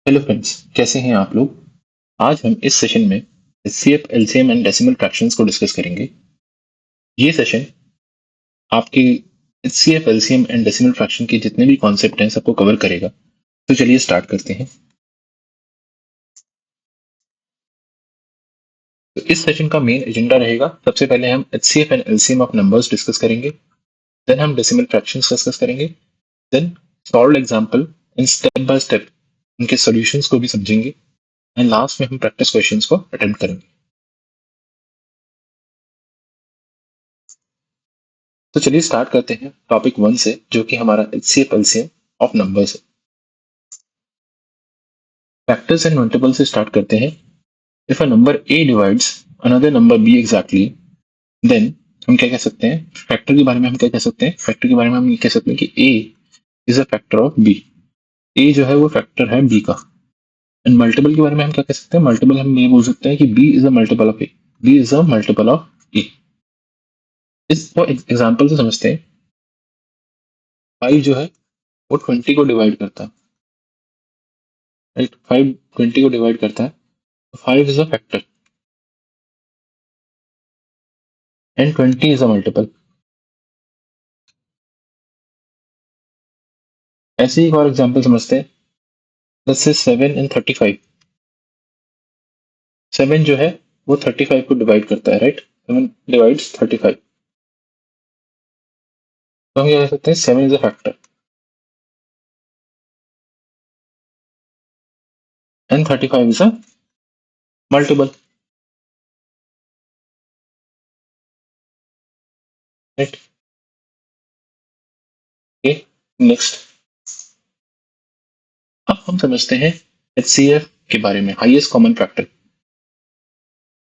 Hello friends, कैसे हैं आप लोग। आज हम इस सेशन में HCF, LCM and decimal fractions को डिस्कस करेंगे। ये सेशन आपके HCF, LCM and decimal fraction के जितने भी कॉन्सेप्ट हैं सबको कवर करेगा। तो चलिए स्टार्ट करते हैं। तो इस सेशन का मेन एजेंडा रहेगा, सबसे पहले हम HCF and LCM of numbers discuss करेंगे। देन हम डेसिमल फ्रैक्शंस डिस्कस करेंगे। Then solve example and step by step उनके सॉल्यूशंस को भी समझेंगे। एंड लास्ट में हम प्रैक्टिस क्वेश्चंस को अटेम्प्ट करेंगे। तो चलिए स्टार्ट करते हैं टॉपिक 1 से, जो कि हमारा एचसीएफ एलसीएम ऑफ नंबर्स है। फैक्टर्स एंड मल्टीपल से स्टार्ट करते हैं। If a number A divides another number B exactly, then हम क्या कह सकते हैं फैक्टर के बारे में। हम क्या कह सकते हैं फैक्टर के बारे में हम ये कह सकते हैं कि a is a factor of b. A जो है वो फैक्टर है बी का। एंड मल्टीपल के बारे में हम क्या कह सकते हैं, मल्टीपल हम ये बोल सकते हैं कि b is a multiple of a. B is a multiple of a. इसको एग्जाम्पल से समझते हैं। 5 जो है वो 20 को डिवाइड करता है, राइट। 5 20 को डिवाइड करता है, 5 is a factor and 20 is a multiple. ऐसे ही एक और एग्जांपल समझते हैं। Let's say 7 and 35। 7 जो है वो 35 को डिवाइड करता है, राइट। 7 डिवाइड्स 35। तो हम क्या कह सकते हैं 7 is a factor and 35 is a multiple, right. Okay, next. अब हम समझते हैं एचसीएफ के बारे में, हाईएस्ट कॉमन फैक्टर।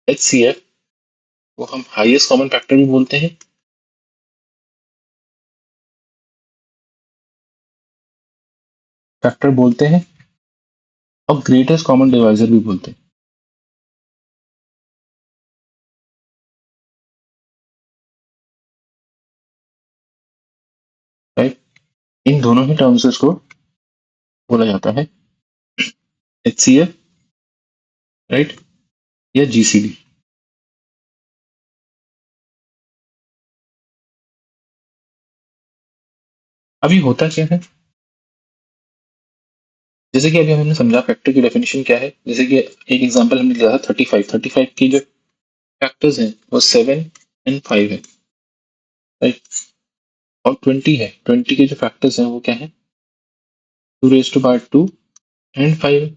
एचसीएफ को हम हाईएस्ट कॉमन फैक्टर भी बोलते हैं, फैक्टर बोलते हैं, और ग्रेटेस्ट कॉमन डिवाइजर भी बोलते हैं, राइट। इन दोनों ही टर्म्स से इसको बोला जाता है एचसीएफ, राइट, या जीसीडी। अभी होता क्या है, जैसे कि अभी हमने समझा फैक्टर की डेफिनेशन क्या है। जैसे कि एक एग्जांपल हमने लिया था 35। 35 की जो फैक्टर्स हैं वो 7 एंड 5 है, राइट। और 20 है, 20 के जो फैक्टर्स हैं वो क्या है, 2 रेज टू पावर 2 एंड 5।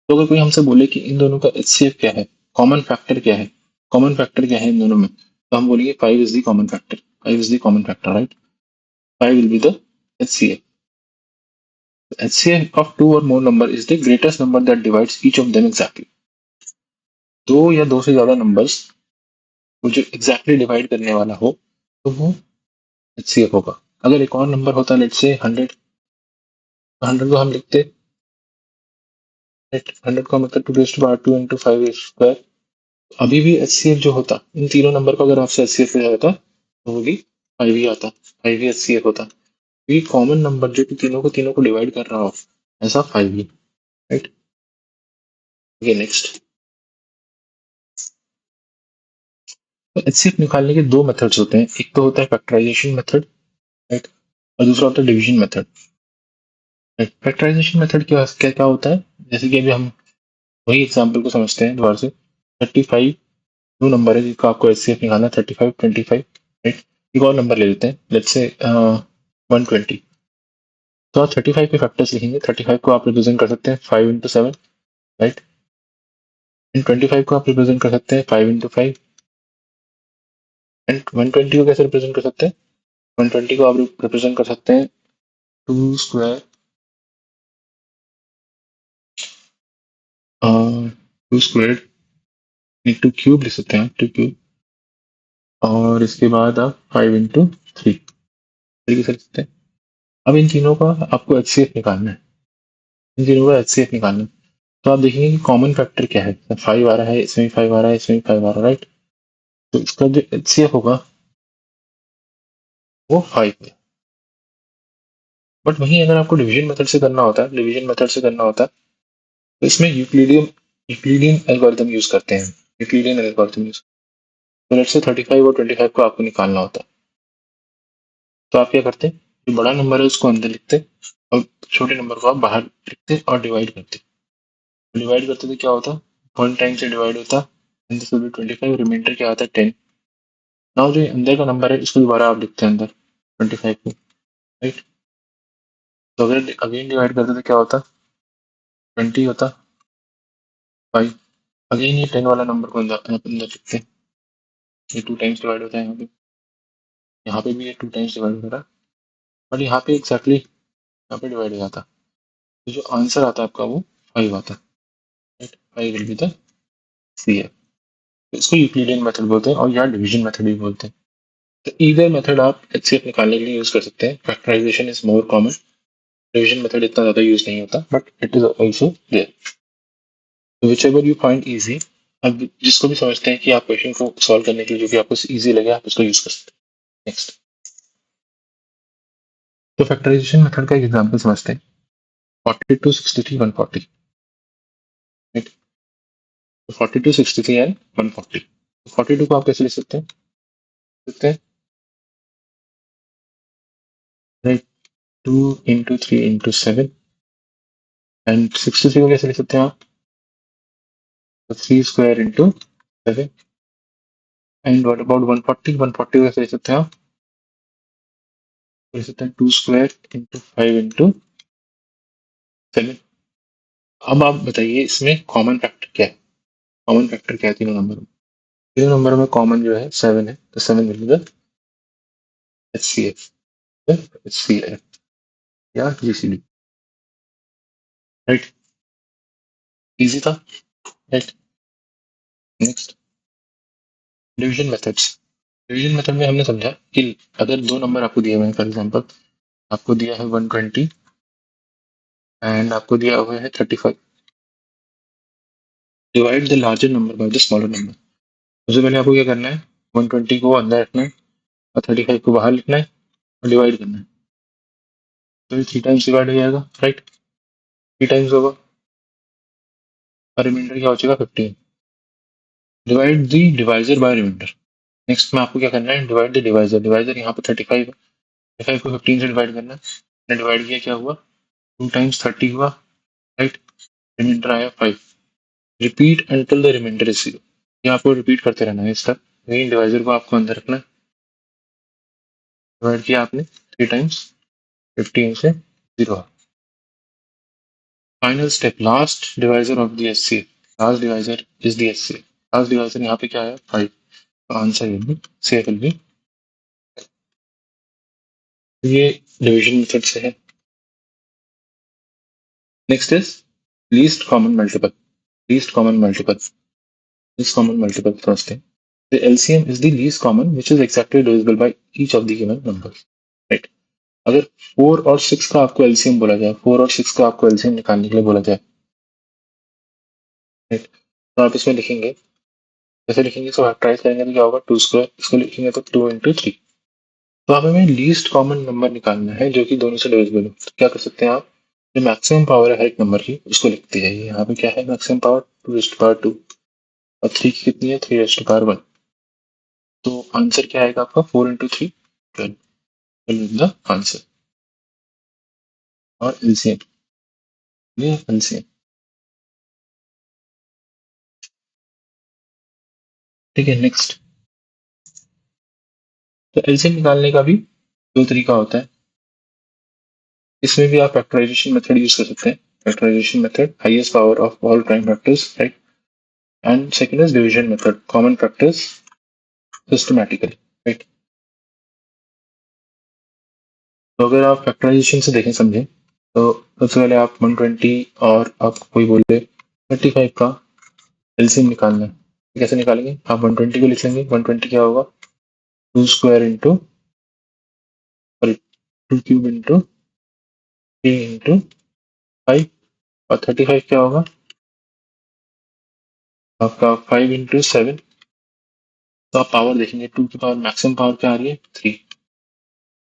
तो अगर कोई हमसे बोले कि इन दोनों का एचसीएफ क्या है, कॉमन फैक्टर क्या है, कॉमन फैक्टर क्या है इन दोनों में, तो हम बोलेंगे 5 is the common factor. 5 is the common factor, right. 5 will be the HCF. HCF of two or more number is the greatest number that divides each of them exactly। दो या दो से ज्यादा नंबर्स वो जो एग्जैक्टली डिवाइड करने वाला हो तो वो HCF होगा। अगर एक और नंबर होता लेट्स से 100, 100 को हम लिखते, 100 का मतलब 2 raise to power 2 into 5 square. अभी भी HCF जो होता, इन तीनों नंबर को अगर आपसे HCF किया जाता तो वो भी 5 ही आता, 5 ही HCF होता। ये कॉमन नंबर जो कि तीनों को डिवाइड कर रहा हो, ऐसा 5 ही, राइट। Okay, next. तो HCF निकालने के दो मेथड्स होते हैं। एक तो होता है फैक्टराइजेशन मेथड, राइट, और दूसरा होता है डिवीजन मेथड। फैक्टराइजेशन मेथड क्या क्या क्या होता है, जैसे कि अभी हम वही एग्जांपल को समझते हैं दोबारा से। 35 दो नंबर है जिसका आपको एचसीएफ निकालना है, 35 25, राइट। एक और नंबर ले लेते हैं लेट्स से 120। तो आप 35 के फैक्टर्स लिखेंगे। 35 को आप रिप्रेजेंट कर सकते हैं 5 into 7, राइट। एंड 25 को आप रिप्रेजेंट कर सकते हैं 5 into 5। एंड 120 को कैसे रिप्रेजेंट कर सकते हैं, 120 को आप रिप्रेजेंट कर सकते हैं 2 स्क्वायर, 2 स्क्वायर इंटू क्यूब लिख सकते हैं, 2 क्यूब। और इसके बाद आप 5 into 3 तरीके से लिख सकते हैं। अब इन तीनों का आपको एचसीएफ निकालना है, इन तीनों का एचसीएफ निकालना है। तो आप देखेंगे कि कॉमन फैक्टर क्या है, 5 आ रहा है, इसमें भी 5 आ रहा है, इसमें भी 5 आ रहा है, राइट। तो इसका जो एचसीएफ होगा वो 5 है। बट वहीं अगर आपको डिवीजन मेथड से करना होता है, डिवीजन मेथड से करना होता है तो इसमें यूक्लिडियन एल्गोरिथम यूज करते हैं। यूक्लिडियन एल्गोरिथम यूज, तो लेट्स से 35 और 25 को आपको निकालना होता है। तो आप क्या करते हैं, जो बड़ा नंबर है उसको अंदर लिखते हैं और छोटे नंबर को आप बाहर लिखते और डिवाइड करते। डिवाइड करते तो क्या होता, 1 टाइम से डिवाइड होता and this will be 25, reminder क्या आता है 10। नाउ जो अंदर का नंबर है इसको दोबारा आप लिखते हैं अंदर 25 को, राइट। तो अगर अगेन डिवाइड करते तो क्या होता, 20 होता 5। अगेन ये 10 वाला नंबर को अंदर लिखते हैं, ये 2 टाइम्स डिवाइड होता है यहाँ पे भी ये 2 टाइम्स डिवाइड हो रहा है, बट यहाँ पे एक्जैक्टली यहाँ पे डिवाइड हो जाता। तो जो आंसर आता है आपका वो 5 आता है, राइट। 5 विल बी द सी है। इसको यूक्लिडियन मेथड बोलते हैं और या डिवीजन मेथड भी बोलते हैं। तो ईदर मेथड आप एचसीएफ निकालने के लिए यूज कर सकते हैं। Factorisation is more common, division method इतना ज्यादा यूज नहीं होता, but it is also there, whichever you find easy. अब जिसको भी समझते हैं कि आप क्वेश्चन को सॉल्व करने के लिए जो भी आपको ईजी लगे आप उसको यूज कर सकते हैं। नेक्स्ट, तो फैक्टराइजेशन मेथड का एक एग्जांपल समझते हैं। 42, 63, 140, राइट। तो 42, 63 एंड 140। 42 को आप कैसे लिख सकते हैं, राइट, 2 इंटू 3 इंटू 7 एंड 63 को कैसे लिख सकते हैं आप, तो 3 square into 7 and what about 140, 140 को कैसे लिख सकते हैं आप, लिख सकते हैं 2 स्क्वायर इंटू 5 इंटू 7। अब आप बताइए इसमें कॉमन फैक्टर क्या है, कॉमन फैक्टर क्या है तीनों नंबर में। तीनों नंबर में कॉमन जो है 7 है, तो 7 will be the HCF, HCF या जीसीडी, राइट। इजी था, right. Next, division methods. Division method में हमने समझा कि अगर दो नंबर आपको दिए हुए हैं, फॉर एग्जांपल आपको दिया है 120 एंड आपको दिया हुआ है 35, divide the larger number by the smaller number. सबसे पहले आपको क्या करना है, 120 को अंदर रखना है और 35 को बाहर लिखना है और डिवाइड करना है। तो ये 3 टाइम्स डिवाइड हो जाएगा, राइट। 3 टाइम्स होगा और रिमाइंडर क्या हो जाएगा 15। Divide the divisor by reminder. Next में आपको क्या करना है, डिवाइड द डिवाइजर। डिवाइजर यहाँ पे 35 है, 35 को 15 से डिवाइड करना है। डिवाइड किया क्या हुआ, 2 टाइम्स 30 हुआ, राइट। रिमाइंडर आया 5। Repeat until the reminder is 0। ये आपको रिपीट करते रहना है इस तक। मेन डिवाइजर को आपको अंदर रखना है, डिवाइड किया आपने 3 टाइम्स 15 से 0। Final step, last divisor of the HCF, last divisor is the HCF. Last divisor यहाँ पे क्या है 5, तो answer will be C will be. ये डिवीजन मेथड से है। Next is least common multiple. Least common multiple, least common multiple समझते हैं। The LCM is the least common which is exactly divisible by each of the given numbers, right? अगर 4 और 6 का आपको LCM बोला जाए, 4 और 6 का आपको एलसीएम निकालने के लिए बोला जाए, राइट, तो आप इसमें लिखेंगे, जैसे लिखेंगे इसको फैक्टराइज करेंगे तो क्या होगा 2 स्क्वायर, इसको लिखेंगे तो 2 इंटू 3। तो आप हमें लीस्ट कॉमन नंबर निकालना है जो कि दोनों से डिविजिबल हो। तो क्या कर सकते हैं आप, जो मैक्सिमम पावर है हर एक नंबर की उसको लिखते जाइए। यहाँ पे क्या है maximum power 2 raise to power 2 और 3 की कितनी है 3 रेज़ टू पावर 1। तो आंसर क्या आएगा आपका 4 इंटू 3 12 द आंसर। और एलसीएम, ये एलसीएम, ठीक है। नेक्स्ट, तो एलसीएम निकालने का भी दो तरीका होता है। इसमें भी आप फैक्टराइजेशन मेथड यूज कर सकते हैं। Factorisation method, highest power of all prime factors, right. And second is division method, common factors systematically, right. तो अगर आप फैक्टराइजेशन से देखें समझें, तो सबसे पहले आप 120 और आप कोई बोले 35 का एलसीएम निकालना है, तो कैसे निकालेंगे, आप 120 को लिख लेंगे। 120 क्या होगा 2 square into, sorry 2 cube into 3 into 5। और 35 क्या होगा आपका 5 इंटू 7। तो आप पावर देखेंगे, 2 की पावर मैक्सिमम पावर क्या आ रही है 3,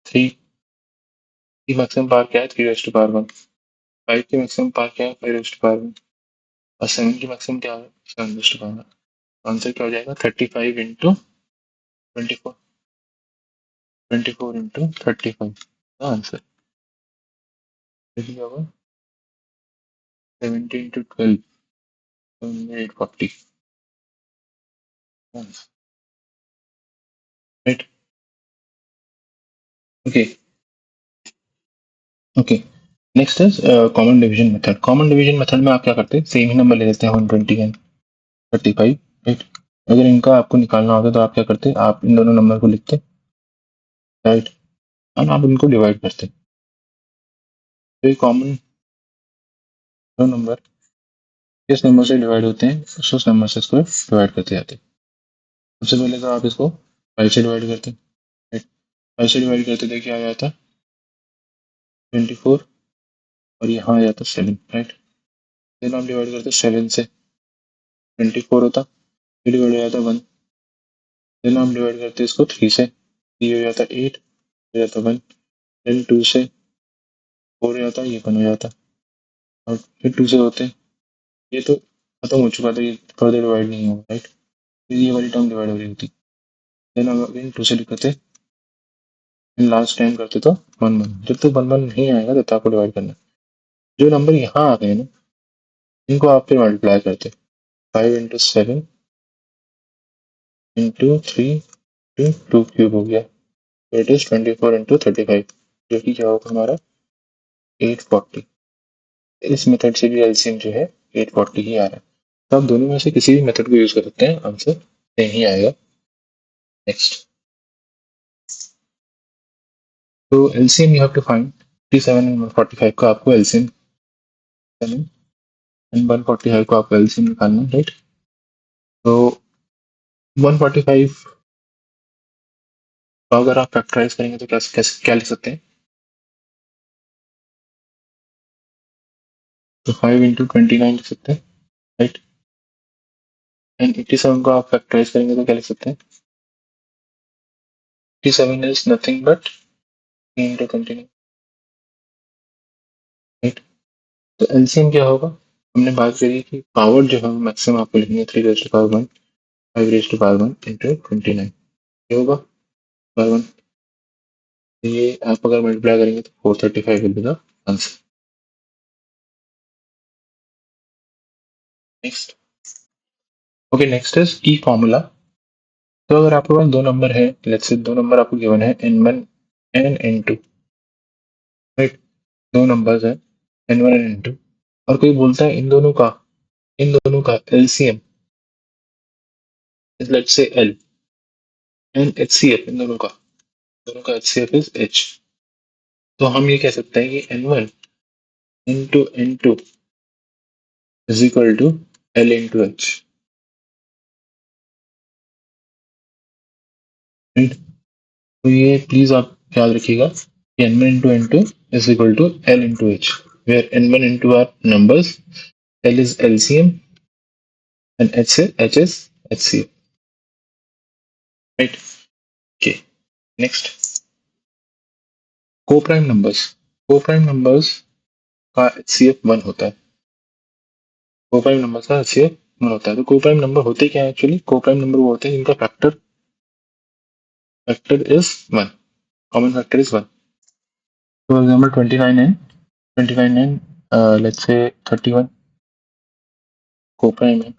3 की मैक्सिमम पावर क्या है 3 रेज़ टू पावर 1, 5 की मैक्सिमम पावर क्या है 5 रेज़ टू पावर 1। और 7 की मैक्सिमम क्या है, 7 आंसर क्या हो जाएगा 35 इंटू 24, 24 इंटू 35 आंसर क्या होगा 70 into 12 840 right. Okay okay next is common division method. Common division method में आप क्या करते हैं, सेम ही नंबर ले लेते हैं 120 एंड 35 राइट। अगर इनका आपको निकालना होता तो आप क्या करते, आप इन दोनों नंबर को लिखते राइट, और आप इनको डिवाइड करते। तो ये कॉमन दो नंबर किस नंबर से डिवाइड होते हैं, उस नंबर से इसको डिवाइड करते जाते हैं। सबसे पहले तो आप इसको 5 से डिवाइड करते हैं राइट, 5 से डिवाइड करते देखिए आ जाता 24 और यहाँ आ जाता 7 राइट। देन आप डिवाइड करते 7 से 24 होता, फिर डिवाइड हो जाता 1। देन आप डिवाइड करते इसको 3 से, 3 हो जाता 8 हो जाता 1। देन 2 से 4 हो जाता, ये 1 हो जाता, और फिर 2 से होते ये तो खत्म हो चुका था, ये फर्दर डिवाइड नहीं होगा राइट, फिर ये वाली टर्म डिवाइड हो रही होती। देन हम अगेन 2 से लिखते, लास्ट टाइम करते तो 1 1, जब तक 1 1 नहीं आएगा तब तक आपको डिवाइड करना है। जो नंबर यहाँ आ गए ना इनको आप फिर मल्टीप्लाई करते, 5 इंटू 7 इंटू 3 टू 2 क्यूब हो गया, तो इट इज 24 इंटू 35 जो कि क्या होगा हमारा 840। इस मेथड से भी एलसीएम जो है 840 ही आ रहा है। तो आप दोनों में से किसी भी मेथड को यूज कर सकते हैं, आंसर सेम ही आएगा। नेक्स्ट, तो LCM you have to find 37 and 145 का आपको एलसीएम 7 एंड 145 को आपको एलसीएम निकालना है राइट। तो 145 को अगर आप फैक्टराइज करेंगे तो क्या लिख सकते हैं, तो 5 इंटू 29 लिख सकते हैं राइट। एंड 87 को आप फैक्टराइज करेंगे तो क्या लिख सकते हैं, 87 is nothing but 3 into 29 right. तो एलसीएम क्या होगा, हमने बात करी कि पावर जो है मैक्सिमम आपको लिखनी है 3 raise to power 1 5 raise to power 1 into 29 ये होगा पावर 1। ये आप अगर मल्टीप्लाई करेंगे तो 435 will be the answer. Next, okay next is की फॉर्मूला। तो अगर आपके पास दो नंबर है, लेट्स से दो नंबर आपको गिवन है n1 एंड n2 राइट, दो नंबर्स है n1 एंड n2, और कोई बोलता है इन दोनों का LCM is let's say l and HCF, इन दोनों का एचसीएफ इज h। तो हम ये कह सकते हैं कि n1 into n2 is equal to l into h right. तो ये प्लीज आप याद रखिएगा कि n1 into n2 is equal to l into h, where n1 into are numbers, l is LCM and h is HCF, right? Okay. Next, co-prime numbers. Co-prime numbers का HCF 1 होता है। Co-prime numbers का HCF 1 होता है। तो co-prime number होते क्या है एक्चुअली? Co-prime number वो होते हैं जिनका factor is 1, common factor is 1. For example 29 and let's say 31 co-prime है,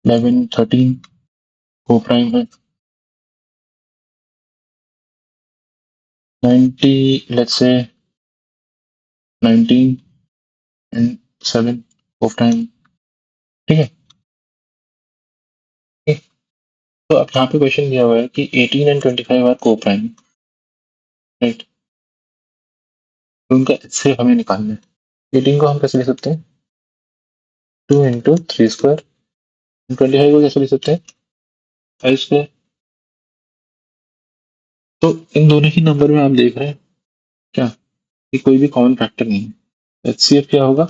11 13 co-prime है, 90 let's say 19 and 7 co-prime, ठीक है। ठीक। तो अब यहाँ पे क्वेश्चन दिया हुआ है कि 18 एंड 25 आर को-प्राइम राइट, तो उनका से हमें निकालना है। 18 को हम कैसे लिख सकते हैं, 2 इंटू 3 स्क्वायर, 25 को कैसे लिख सकते हैं 5 स्क्वायर। तो इन दोनों ही नंबर में आप देख रहे हैं क्या कि कोई भी कॉमन फैक्टर नहीं है। एचसीएफ क्या होगा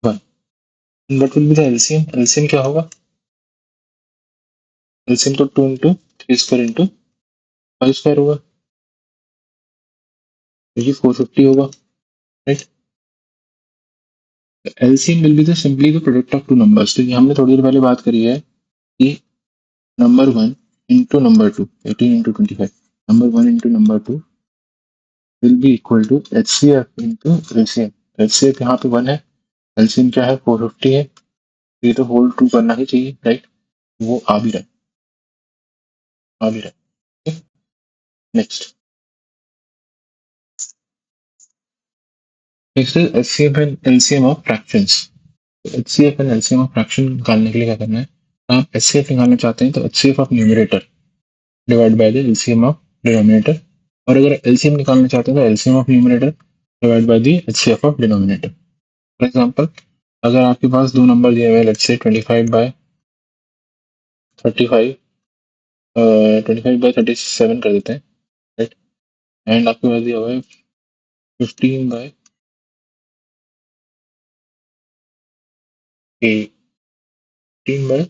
1, but will be the LCM, LCM क्या होगा, एलसीएम तो 2 इंटू 3 स्क्वायर इंटू 5 स्क्वायर होगा ये 450 होगा, right. LCM will be the simply the product of two numbers. तो ये हमने थोड़ी देर पहले बात करी है कि number 1 into number 2, 18 into 25, number 1 into number 2 will be equal to HCF into LCM. HCF यहाँ पे 1 है, एलसीएम क्या है 450 है, ये तो होल ट्रू करना ही चाहिए, राइट। वो आ भी रहा है, आ भी रहा है। Next next is HCF and LCM of fractions. HCF and LCM of fraction निकालने के लिए क्या करना है, आप एचसीएफ निकालना चाहते हैं तो HCF of numerator divide by the LCM of denominator, और अगर एलसीएम निकालना चाहते हैं तो LCM of numerator divide by the HCF of denominator. For example, अगर आपके पास दो नंबर दिए हुए हैं, लेट्स से 25 बाय 35, 25 बाय 37 कर देते हैं, राइट। एंड आपके पास दिया हुआ है 15 बाय 18 बाय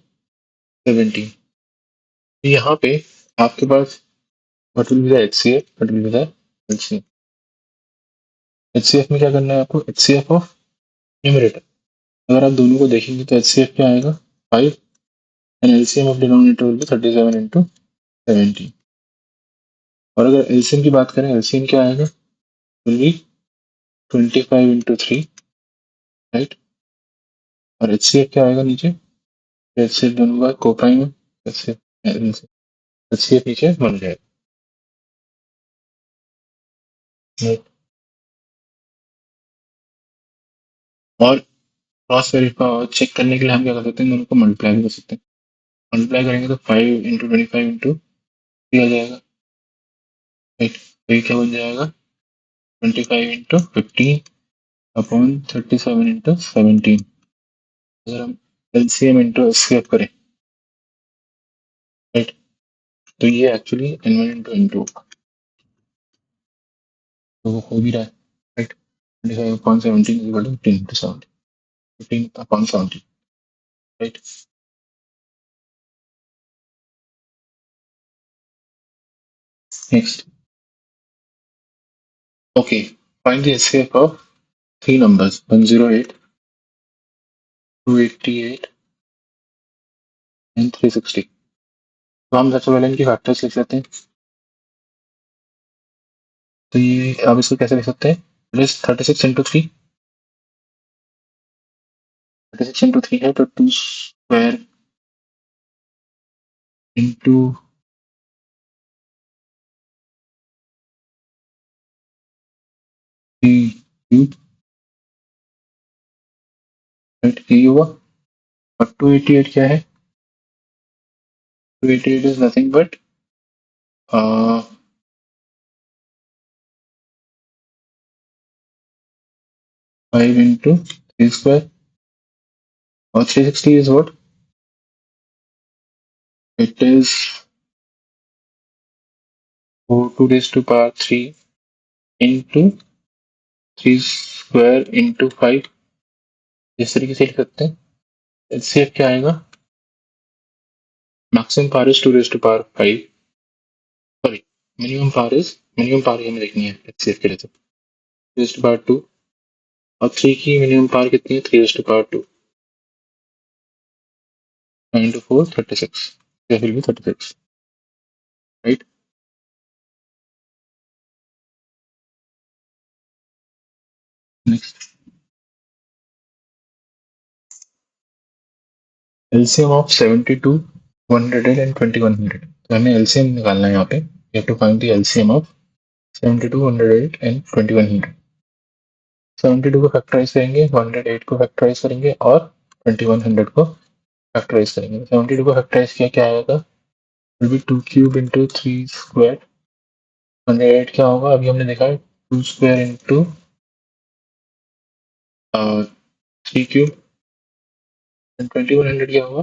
17। यहाँ पे आपके पास what will be the HCF, what will be the LCM. HCF में क्या करना है आपको, एचसीएफ ऑफ न्यूमरेटर। अगर आप दोनों को देखेंगे तो एचसीएफ क्या आएगा 5, and LCM of denominator will be 37 into 17। और अगर एलसीएम की बात करें, एलसीएम क्या आएगा, विल बी 25 इंटू 3, राइट। और एचसीएफ क्या आएगा नीचे, एचसीएफ दोनों का कोप्राइम है, एचसीएफ नीचे बन जाएगा, right? और क्रॉस वेरीफाई चेक करने के लिए हम क्या कर सकते हैं, दोनों को मल्टीप्लाई भी कर सकते हैं। मल्टीप्लाई करेंगे तो 5 इंटू 25 इंटू 3 आ जाएगा, राइट। तो ये क्या बन जाएगा 25 इंटू 15 अपॉन 37 इंटू 17। अगर हम एलसीएम इंटू एचसीएफ करें, राइट, तो ये एक्चुअली n1 इंटू n2, तो वो हो भी रहा है, right. 25 upon 17 equal to 15 into 17, 15 upon 17, right. Next, okay, find the HCF of three numbers 108, 288 and 360। तो हम सबसे पहले इनकी फैक्टर्स लिख लेते हैं। तो ये अब इसको कैसे लिख सकते हैं, प्लस 36 इंटू 3, 36 इंटू 3 है तो 2 स्क्वायर इंटू 3 क्यूब, राइट, ये हुआ। और 288 क्या है, 288 is nothing but 5 into 3 square, और 360 is what, it is 2 raised to power 3 into 3 square into 5। इस तरीके से लिख सकते हैं। एचसीएफ क्या आएगा, maximum power is 2 raised to power 5, sorry, minimum power हमें देखनी है एचसीएफ के लिए, तो 2 raised to power 2, और 3 की मिनिमम पावर कितनी है, 3 raised to power 2, 9 into 4 36, ये will be 36, right. Next, LCM of 72, 100 and 2100। तो हमें एलसीएम निकालना है यहाँ पे, we have to find the LCM of 72, 108 and 2100। 72 को फैक्टराइज करेंगे, 108 को फैक्टराइज करेंगे, और 2100 को फैक्टराइज करेंगे। 72 को फैक्टराइज किया क्या आएगा, will be 2 cube into 3 square. 108 क्या होगा, अभी हमने देखा है 2 स्क्वायर इंटू 3 क्यूब। 2100 क्या होगा,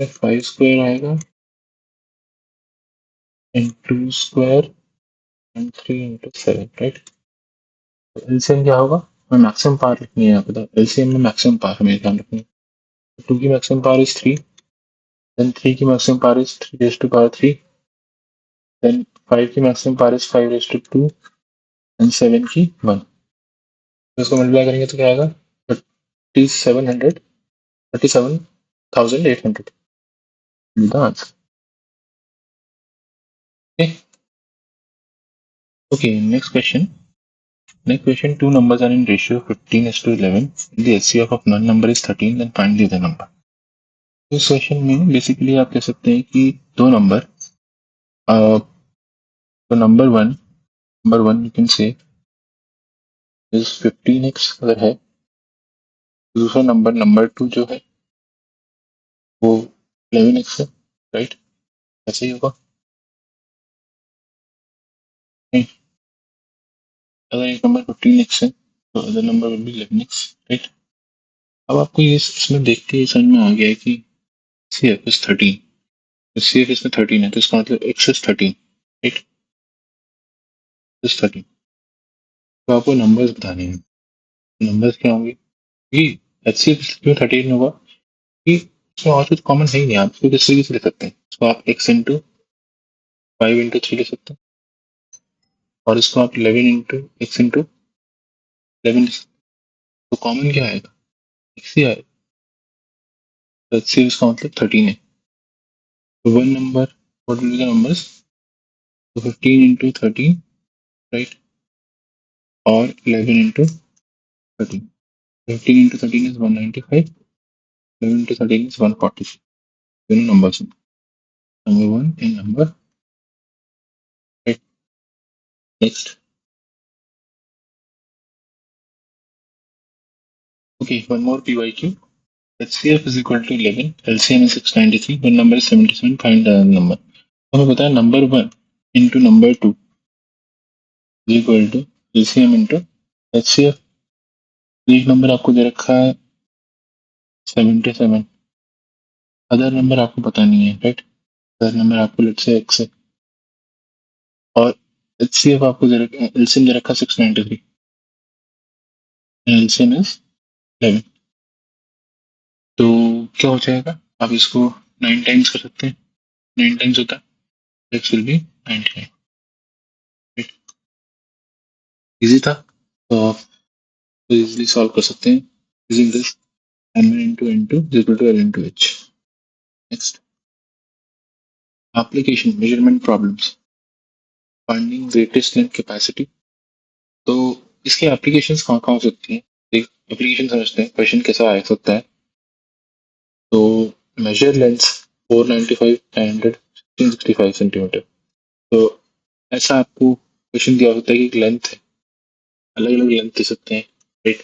5 स्क्वायर आएगा into square and 3 into 7, right. LCM क्या होगा, हमें मैक्सिमम पावर लिखनी है यहाँ पे, तो एलसीएम में मैक्सिमम पावर हमें ध्यान रखनी है। 2 की मैक्सिमम पावर इज 3, देन 3 की maximum power is 3 raised to power 3, then 5 की maximum power is 5 raised to 2, and 7 की 1, तो इसको मल्टीप्लाई करेंगे तो क्या आएगा 3700 37,800 the answer. Okay. Okay, next question. Next question, two numbers are in ratio 15:11. The HCF of one number is 13, then find the other number. इस question में basically आप कह सकते हैं कि दो नंबर, तो number one you can say is 15x अगर है, दूसरा नंबर टू जो है वो 11x है, राइट? ऐसे ही होगा. नहीं, अगर एक नंबर 15x है तो other number will be 11x, right? अब आपको ये इसमें देख के समझ में आ गया है कि CF is 13, तो CF इसमें 13 है तो इसका मतलब x is 13, राइट? is 13. तो आपको नंबर्स बताने हैं. नंबर्स क्या होंगे कि HCF क्यों 13 होगा कि इसमें और कुछ कॉमन है ही नहीं. आप इसको किस तरीके से ले सकते हैं, इसको आप x इंटू 5 इंटू 3 ले सकते हैं और इसको आप 11 इंटू x इंटू 11 ले सकते हैं. तो कॉमन क्या आएगा, x ही आएगा. तो HCF इसका मतलब 13 है. तो one number, what will be the numbers, तो 15 इंटू 13, राइट, और 11 into 13. 15 into 13 is 195, 11 into 13 is 146. दोनों नंबर्स हैं, number one and number, right. Next. Okay, one more PYQ. HCF is equal to 11, LCM is 693, one number is 77, find the other number. हमें पता है number one into number two is equal to LCM इंटू HCF. एक number आपको दे रखा है 77, other number आपको पता नहीं है, राइट? अदर नंबर आपको लेट से x है और HCF आपको दे रखा है, LCM दे रखा है 693 एंड LCM इज 11. तो क्या हो जाएगा, आप इसको 9 टाइम्स कर सकते हैं. 9 टाइम्स होता है x विल बी 99. इजी था, तो आप इजीली सॉल्व कर सकते हैं using this n1 into n2 is equal to l into h. Next, application measurement problems, finding greatest length capacity. तो इसके एप्लीकेशंस कहाँ कहाँ हो सकती हैं, एक एप्लीकेशन समझते हैं, क्वेश्चन कैसा आ सकता है. तो मेजर लेंथ 495, 900, 1665 सेंटीमीटर. तो ऐसा आपको क्वेश्चन दिया होता है कि एक लेंथ है, अलग अलग लेंथ दे सकते हैं, राइट?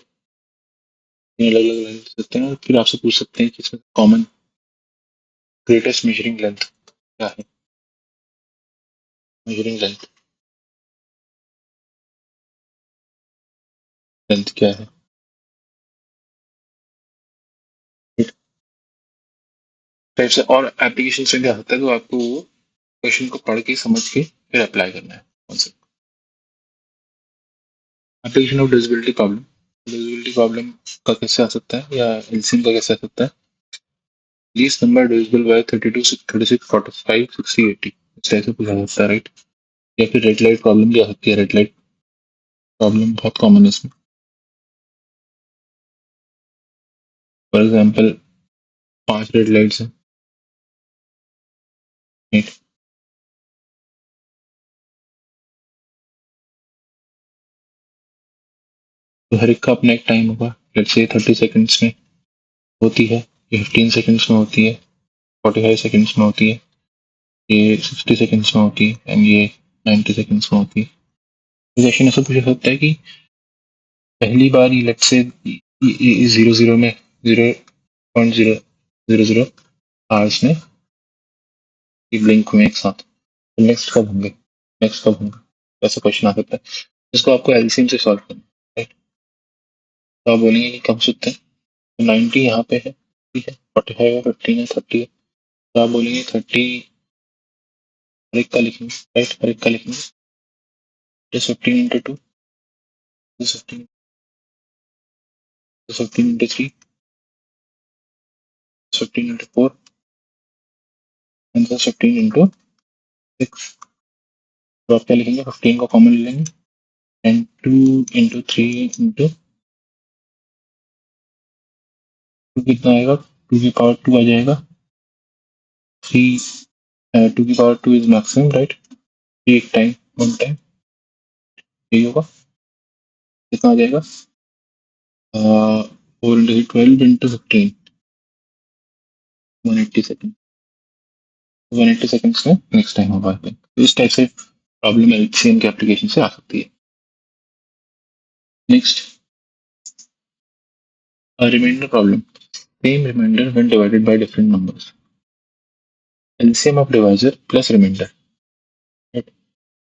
अलग अलग लेंथ दे सकते हैं और फिर आपसे पूछ सकते हैं कि इसमें कॉमन ग्रेटेस्ट मेजरिंग लेंथ क्या है. मेजरिंग लेंथ क्या है, टाइप से. और एप्लीकेशन से क्या होता है, तो आपको वो क्वेश्चन को पढ़ के समझ के फिर अप्लाई करना है concept. Application of divisibility problem. Divisibility problem का कैसे आ सकता है या एलसीएम का कैसे आ सकता है. लीस्ट नंबर डिविजिबल बाय 32, 36, 45, 60, 80, इस टाइप से पूछा सकता है, राइट? या फिर रेड लाइट प्रॉब्लम भी आ सकती है. रेड लाइट प्रॉब्लम बहुत कॉमन है इसमें. फॉर एग्जाम्पल 5 रेड लाइट्स हैं, राइट? तो हर एक का अपना एक टाइम होगा. लेट्स से 30 सेकंड्स में होती है, ये 15 सेकंड्स में होती है, 45 सेकंड्स में होती है, ये 60 सेकंड्स में होती है एंड ये 90 सेकंड्स में होती है. क्वेश्चन ऐसा पूछा सकता है कि पहली बार ये लेट्स से 00 में 0.000 आवर्स में ये ब्लिंक हुए एक साथ, तो नेक्स्ट कब होंगे, नेक्स्ट कब होंगे, ऐसा क्वेश्चन आ सकता है. इसको आपको एलसीएम से सॉल्व करना है, राइट? तो आप बोलेंगे कि कब सकते हैं, तो 90 यहाँ पे है, ठीक है, 45 है, 15 है, 30 है, तो आप बोलेंगे 30 हर एक का लिखेंगे, राइट? हर एक का लिखेंगे. 15 into 2, 15 15 into 3, 15 into 4 and 15 into 6. तो आप क्या लिखेंगे, 15 को कॉमन ले लेंगे, एंड 2 इंटू 3 इंटू 2 कितना आएगा, 2 की पावर 2 आ जाएगा, 3 2 की पावर 2 इज मैक्सिमम राइट, एक टाइम वन टाइम यही होगा, कितना आ जाएगा 4 इंटू 12 इंटू 15 180 सेकेंड, 180 सेकेंड्स में नेक्स्ट टाइम होगा। इस टाइप से प्रॉब्लम एलसीएम के एप्लीकेशन से आ सकती है। Next reminder problem, same reminder when divided by different numbers, LCM of divisor plus reminder.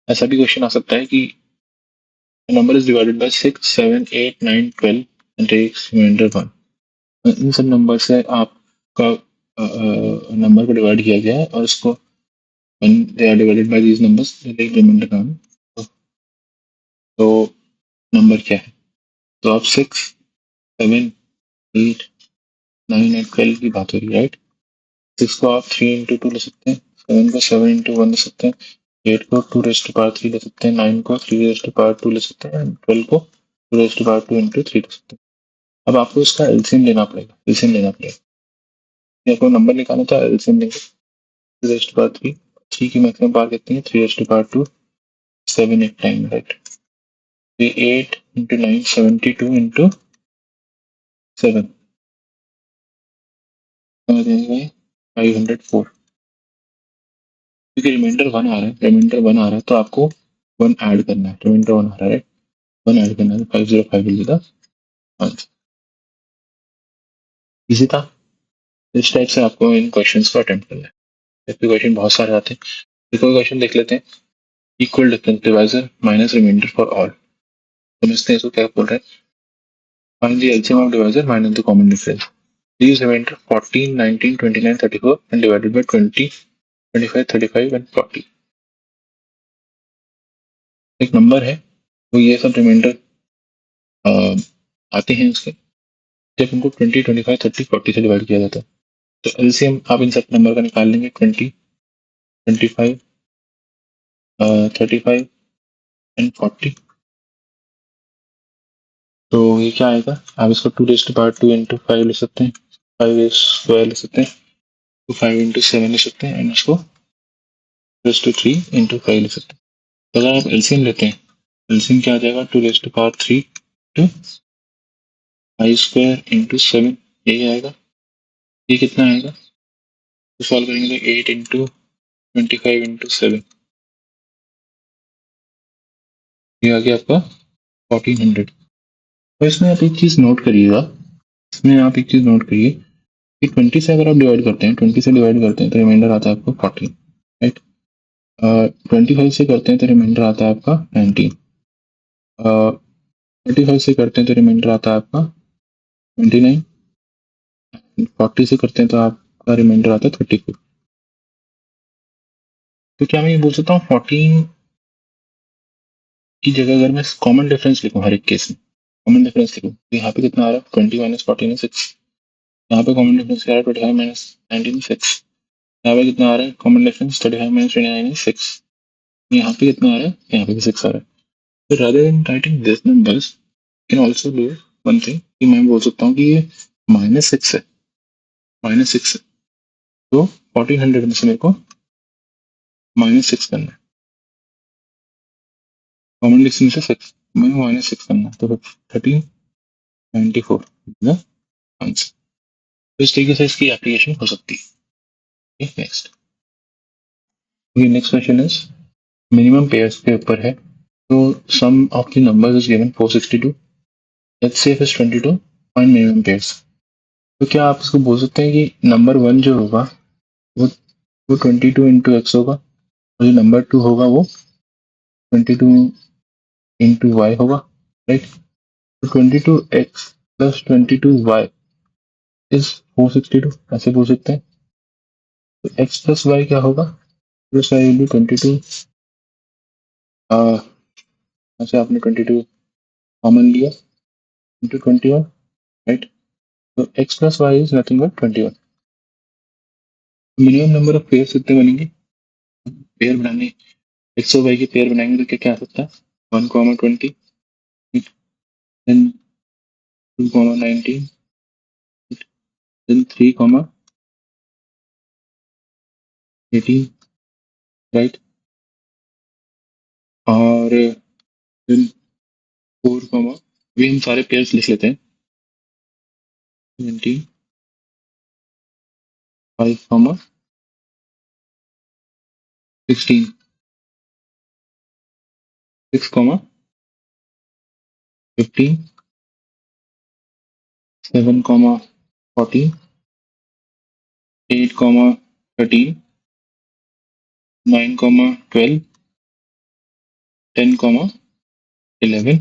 ऐसा भी क्वेश्चन आ सकता है कि number is divided by 6 7 8 9 12 and takes reminder 1। इन सब नंबर से आपका नंबर को डिवाइड किया गया है और इसको when they are divided by these numbers they take remainder का। तो नंबर क्या है, तो आप 6 7 8 9 एंड 12 की बात हो रही है राइट। 6 को आप 3 इंटू 2 ले सकते हैं, 7 को 7 इंटू 1 ले सकते हैं, 8 को 2 रेस्ट टू पावर 3 ले सकते हैं, 9 को 3 रेस्ट टू पावर 2 ले सकते हैं एंड 12 को 2 रेस्ट टू पावर 2 इंटू 3 ले सकते हैं। अब आपको इसका एलसीएम लेना पड़ेगा, एलसीएम लेना पड़ेगा। आपको नंबर निकालना था, एलसीएम लेंगे 2 रेस्ट टू पावर 3, 3 की मैक्सिमम पावर कितनी है 3 raise to power 2, 7 8 time right. 8 into 9 72 into 7 आ जाएगा 504, क्योंकि रिमाइंडर 1 आ रहा है, रिमाइंडर 1 आ रहा है तो आपको 1 ऐड करना है, रिमाइंडर 1 आ रहा है 1 ऐड करना है, 505 विल बी द आंसर। इसी था, इस टाइप से आपको इन क्वेश्चंस को अटेम्प्ट करना है। ऐसे क्वेश्चन बहुत सारे आते हैं, कोई क्वेश्चन देख लेते हैं। Equal difference divisor minus remainder for all, समझते हैं इसको क्या बोल रहे हैं। Find the LCM of divisor minus the common difference, use remainder 14 19 29 34 and divided by 20 25 35 and 40। एक नंबर है तो ये सब रिमाइंडर आते हैं उसके, जब उनको 20 25 30 40 से डिवाइड किया जाता है तो एलसीएम आप इन सब नंबर का निकाल लेंगे 20 25 35 एंड 40। तो ये क्या आएगा, आप इसको 2 रेस्ट टू पावर 2 इंटू 5 ले सकते हैं, 5 स्क्वायर ले सकते हैं, तो 5 इंटू 7 ले सकते हैं एंड इसको रेस्ट टू 3 इंटू 5 ले सकते हैं। तो अगर आप एलसीएम लेते हैं, एलसीएम क्या आ जाएगा 2 raise to power 3 to 5 square into 7, यही आएगा। ये कितना आएगा, तो सॉल्व करेंगे तो 8 इंटू 25 इंटू 7, ये आ गया आपका 1400। तो इसमें आप एक चीज नोट करिएगा, इसमें आप एक चीज नोट करिए कि 20 से अगर आप डिवाइड करते हैं, 20 से डिवाइड करते हैं तो रिमाइंडर आता है आपको 14 राइट। 25 से करते हैं तो रिमाइंडर आता है आपका 19, 35 से करते हैं तो रिमाइंडर आता है आपका 29, 40 से करते हैं तो आपका रिमाइंडर आता है 34। तो क्या मैं ये बोल सकता हूँ 14 की जगह अगर मैं कॉमन डिफरेंस लिखूँ, हर एक केस में कॉमन डिफरेंस लिखूँ तो यहाँ पे कितना आ रहा है 20 माइनस 14 6, यहाँ पे कॉमन डिफरेंस क्या आ रहा है 25 माइनस 19 6, यहाँ पे कितना आ रहा है कॉमन डिफरेंस 35 माइनस 29 6, यहाँ पे कितना आ रहा है, यहाँ पे भी 6 आ रहा है। तो rather than writing this numbers you can also do one thing कि मैं बोल सकता हूँ कि ये -6 है, -6 है तो 1400 में से मेरे को -6 करना है, कॉमन डिफरेंस से 6 मैंने -6 करना है, तो 1394 आंसर। तो इस तरीके से इसकी एप्लीकेशन हो सकती है। नेक्स्ट, ये next question is minimum pairs के ऊपर है। तो sum of the numbers is given 462, let's say if is 22, find minimum pairs. तो क्या आप इसको बोल सकते हैं कि नंबर 1 जो होगा वो 22 इंटू एक्स होगा और जो नंबर 2 होगा वो 22 इंटू वाई होगा राइट। तो 22x प्लस 22y इज 462, ऐसे बोल सकते हैं। तो x प्लस वाई क्या होगा, प्लस वाई विल बी 22, ऐसे आपने 22 कॉमन लिया इंटू 21 राइट। तो x plus y is nothing but 21। Minimum number of pair कितने बनेंगे, पेयर बनाने x और y के पेयर बनाएंगे तो क्या क्या आ सकता है 1 20 then 2 comma 19, then 3 comma 18, right? और then 4 comma, अभी हम सारे पेयर्स लिख लेते हैं, 20, 5 comma 16, 6 comma 15, 7 comma 14, 8 comma 13, 9 comma 12, 10 comma 11,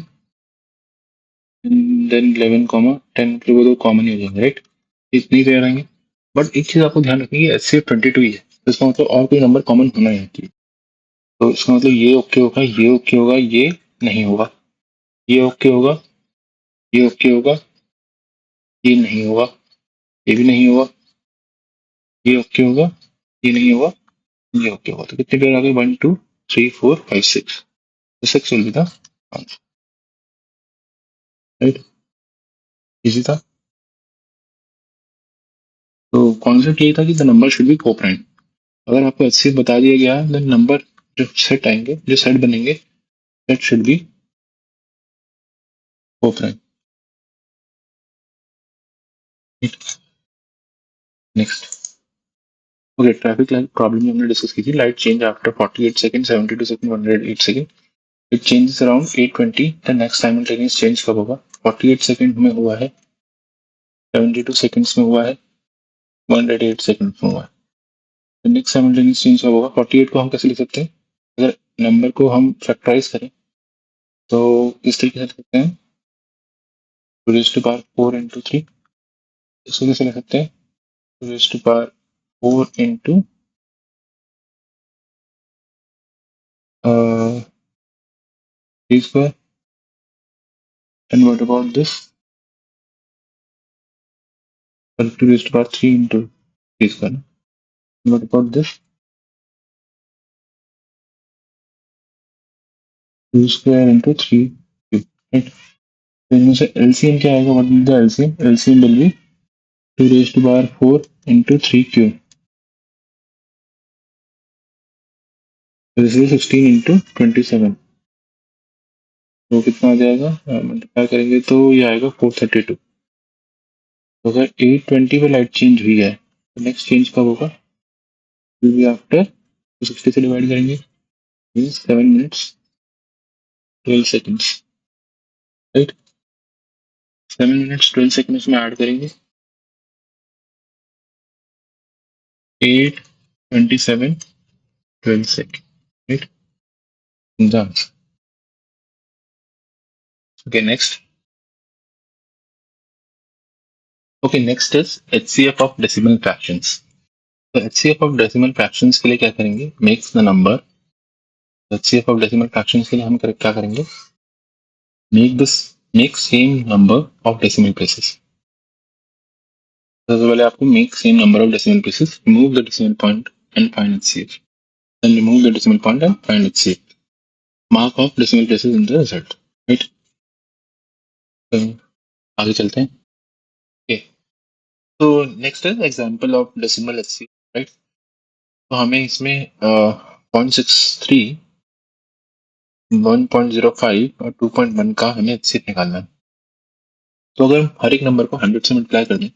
and then 11 comma 10 के वो तो कॉमन ही हो जाएंगे, राइट? इतनी पेयर आएंगे, बट एक चीज आपको ध्यान रखनी है, HCF 22 ही है, तो इसका मतलब और कोई नंबर कॉमन होना ही चाहिए। तो इसका मतलब ये ओके होगा, ये ओके होगा, ये नहीं होगा, ये ओके होगा, ये ओके होगा, ये नहीं होगा, ये भी नहीं होगा, ये ओके होगा, ये नहीं होगा, ये ओके होगा। तो कितने पेयर आ गए? 1 2 3 4 5 6, तो 6 will be the answer, right? Easy था। तो कॉन्सेप्ट ये था कि the number should be coprime. अगर आपको HCF बता दिया गया है, देन नंबर जो सेट आएंगे, जो सेट बनेंगे, set should be coprime. Next, okay, traffic light problem हमने डिस्कस की थी। Light change after 48 second, 72 second, 108 second, it changes around 820, the next simultaneous change कब होगा? 48 सेकंड में हुआ है, 72 सेकंड्स में हुआ है, 108 सेकंड्स में हुआ है। तो नेक्स्ट साइमल्टेनियस चेंज कब होगा? 48 को हम कैसे लिख सकते हैं? अगर नंबर को हम फैक्टराइज करें तो इस तरीके से लिख सकते हैं, 2 raised to power 4 into 3। इसको कैसे लिख सकते हैं? 2 raised to power 4 into 3 square, and what about this? 2 raised to power 3 into 3 square. And what about this? 2 square into 3 cube, right? तो इनमें से LCM क्या आएगा? What will be the LCM? LCM will be 2 raised to power 4 into 3 cube. So this is 16 into 27. तो कितना आ जाएगा? Multiply करेंगे तो ये आएगा 432। तो अगर 820 पे लाइट चेंज हुई है तो नेक्स्ट चेंज कब होगा? विल बी आफ्टर, तो 60 से डिवाइड करेंगे, means 7 minutes 12 seconds, right? 7 minutes 12 seconds में ऐड करेंगे 8 27 12 seconds, right? Done. Okay, next. Okay, next is HCF of decimal fractions. तो HCF of decimal fractions के लिए क्या करेंगे? Makes the number. HCF of decimal fractions के लिए हम क्या करेंगे? Make same number of decimal places. सबसे पहले आपको make same number of decimal places, remove the decimal point and find HCF. Then remove the decimal point and find HCF. Mark of decimal places in the result, right? तो आगे चलते हैं। Okay. तो next है example of decimal HCF, right? तो हमें इसमें 0.63, 1.05 और 2.1 का हमें HCF निकालना है। तो अगर हम हर एक नंबर को 100 से मल्टीप्लाई कर दें,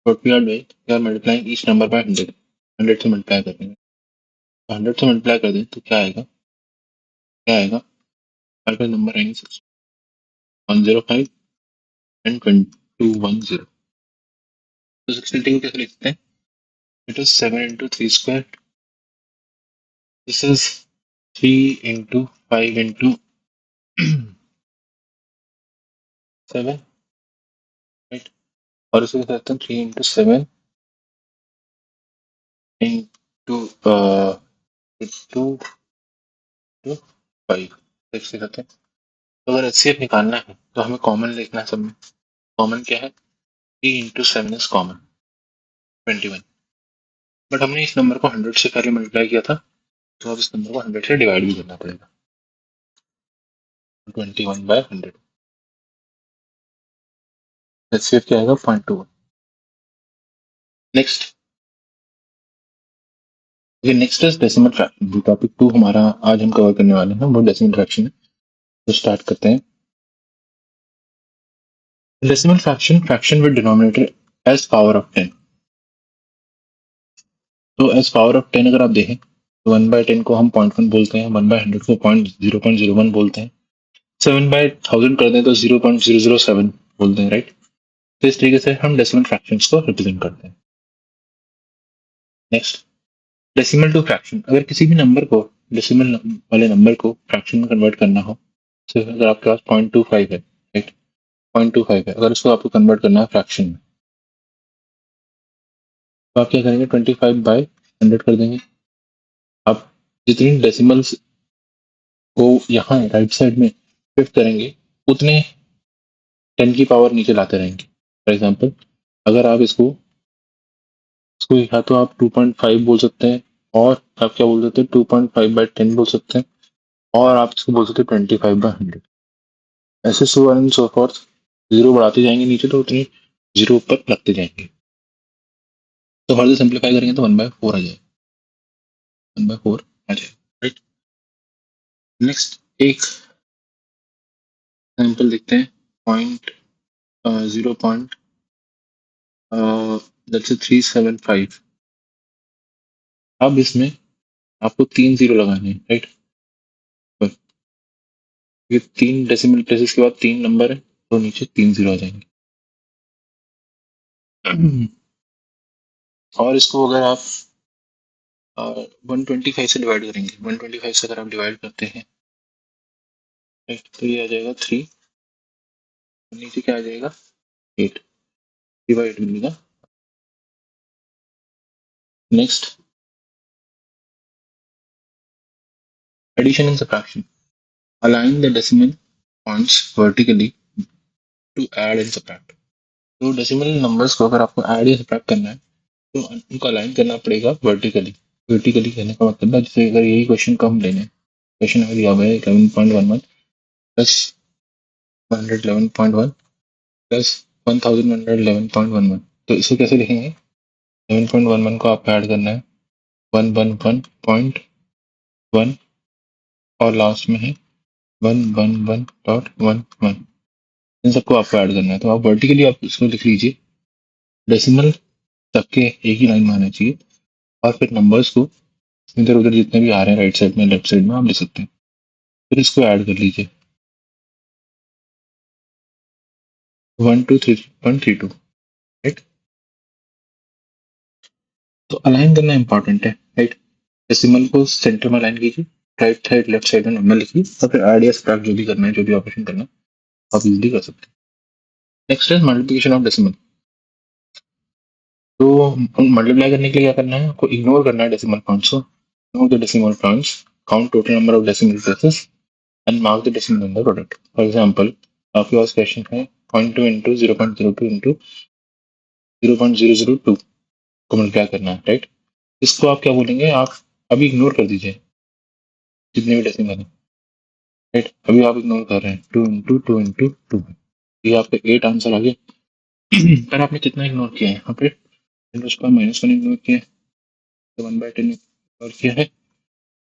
what we are doing, we are multiplying each number by 100, 100 से मल्टीप्लाई कर देंगे। तो 100 से मल्टीप्लाई कर दें तो क्या आएगा? क्या आएगा? हमारे पास नंबर आएंगे 105 एंड 210। तो 680 को कैसे लिख सकते हैं? It is 7 into 3 square. This is 3 into 5 into 7, right? और इसे क्या करते हैं? 3 into 7 into 2 to 5, से करते हैं। तो अगर HCF निकालना है तो हमें कॉमन लिखना है सब में। कॉमन क्या है? 3 into 7 is कॉमन, 21। बट हमने इस नंबर को 100 से पहले मल्टीप्लाई किया था, तो अब इस नंबर को 100 से डिवाइड भी करना पड़ेगा। 21/100। HCF क्या आएगा 0.21। Next next is decimal fraction. जो टॉपिक 2 हमारा आज हम कवर करने वाले हैं वो डेसिमल फ्रैक्शन है। तो स्टार्ट करते हैं। Decimal fraction, fraction with denominator as power of 10। तो एज पावर ऑफ 10 अगर आप देखें तो 1/10 को हम 0.1 बोलते हैं, 1/100 को 0.01 बोलते हैं, 7/1000 कर दें तो 0.007 बोलते हैं, राइट। तो इस तरीके से हम डेसिमल फ्रैक्शंस को रिप्रेजेंट करते हैं। Next, decimal to fraction. अगर किसी भी नंबर को, डेसिमल वाले नंबर को फ्रैक्शन में कन्वर्ट करना हो, तो अगर आपके पास 0.25 है, राइट, 0.25 है, अगर इसको आपको कन्वर्ट करना है फ्रैक्शन में, तो आप क्या करेंगे, 25/100 कर देंगे। आप जितनी डेसिमल्स को यहाँ राइट साइड में शिफ्ट करेंगे उतने 10 की पावर नीचे लाते रहेंगे। फॉर एग्जाम्पल, अगर आप इसको या तो आप 2.5 बोल सकते हैं, और आप क्या बोल सकते हैं, 2.5/10 बोल सकते हैं, और आप इसको बोल सकते हैं 25/100। ऐसे so on and so forth, zero बढ़ाते जाएंगे नीचे तो उतनी जीरो ऊपर लगते जाएंगे। तो फर्दर सिंप्लीफाई करेंगे तो 1/4 आ जाएगा, 1/4 आ जाएगा, राइट। नेक्स्ट एक एग्जाम्पल देखते हैं। पॉइंट 0. Let's say 375। अब इसमें आपको 3 जीरो लगाने हैं, राइट। ये 3 डेसिमल प्लेसेस के बाद 3 नंबर है तो नीचे 3 जीरो आ जाएंगे। और इसको अगर आप 125 से डिवाइड करेंगे, 125 से अगर आप डिवाइड करते हैं, राइट, तो ये आ जाएगा 3, नीचे क्या आ जाएगा 8, डिवाइड मिलेगा। Next, addition and subtraction. Align the decimal points vertically to add and subtract. तो डेसिमल नंबर्स को अगर आपको ऐड या सब्ट्रैक्ट करना है तो उनको अलाइन करना पड़ेगा वर्टिकली। वर्टिकली कहने का मतलब है, जैसे अगर यही क्वेश्चन को हम ले लें, क्वेश्चन अगर दिया हुआ है 11.11 प्लस 111.1 प्लस 1111.11, तो इसे कैसे लिखेंगे, 11.11 को आपको ऐड करना है 111.1 और लास्ट में है 111.11, इन सबको आपको ऐड करना है। तो आप वर्टिकली आप इसको लिख लीजिए, डेसिमल सबके एक ही लाइन में आना चाहिए, और फिर नंबर्स को इधर उधर जितने भी आ रहे हैं राइट साइड में लेफ्ट साइड में आप लिख सकते हैं, फिर इसको ऐड कर लीजिए 123.32, राइट। तो अलाइन करना इंपॉर्टेंट है, राइट। डेसिमल को सेंटर में अलाइन कीजिए, राइट साइड लेफ्ट साइड में नंबर लिखिए, और फिर ऐड या सब्ट्रैक्ट जो भी करना है, जो भी ऑपरेशन करना है, आप इजीली कर सकते हैं। Next is multiplication of decimal. तो मल्टीप्लाई करने के लिए क्या करना है, आपको इग्नोर करना है डेसिमल पॉइंट्स को। Ignore the decimal points, count total number of decimal places and mark the decimal in the product. For example, आपके पास क्वेश्चन है 0.2 इंटू 0.02 इंटू 0.002 को मल्टीप्लाई करना है, राइट। इसको आप क्या बोलेंगे, आप अभी इग्नोर कर दीजिए जितने भी डेसिमल है, राइट। अभी आप इग्नोर कर रहे हैं 2 इंटू 2 इंटू 2, ये आपका 8 आंसर आ गया। पर आपने कितना इग्नोर किया है, यहाँ पे 10⁻⁻1 इग्नोर किया है, 1/10 इग्नोर किया है,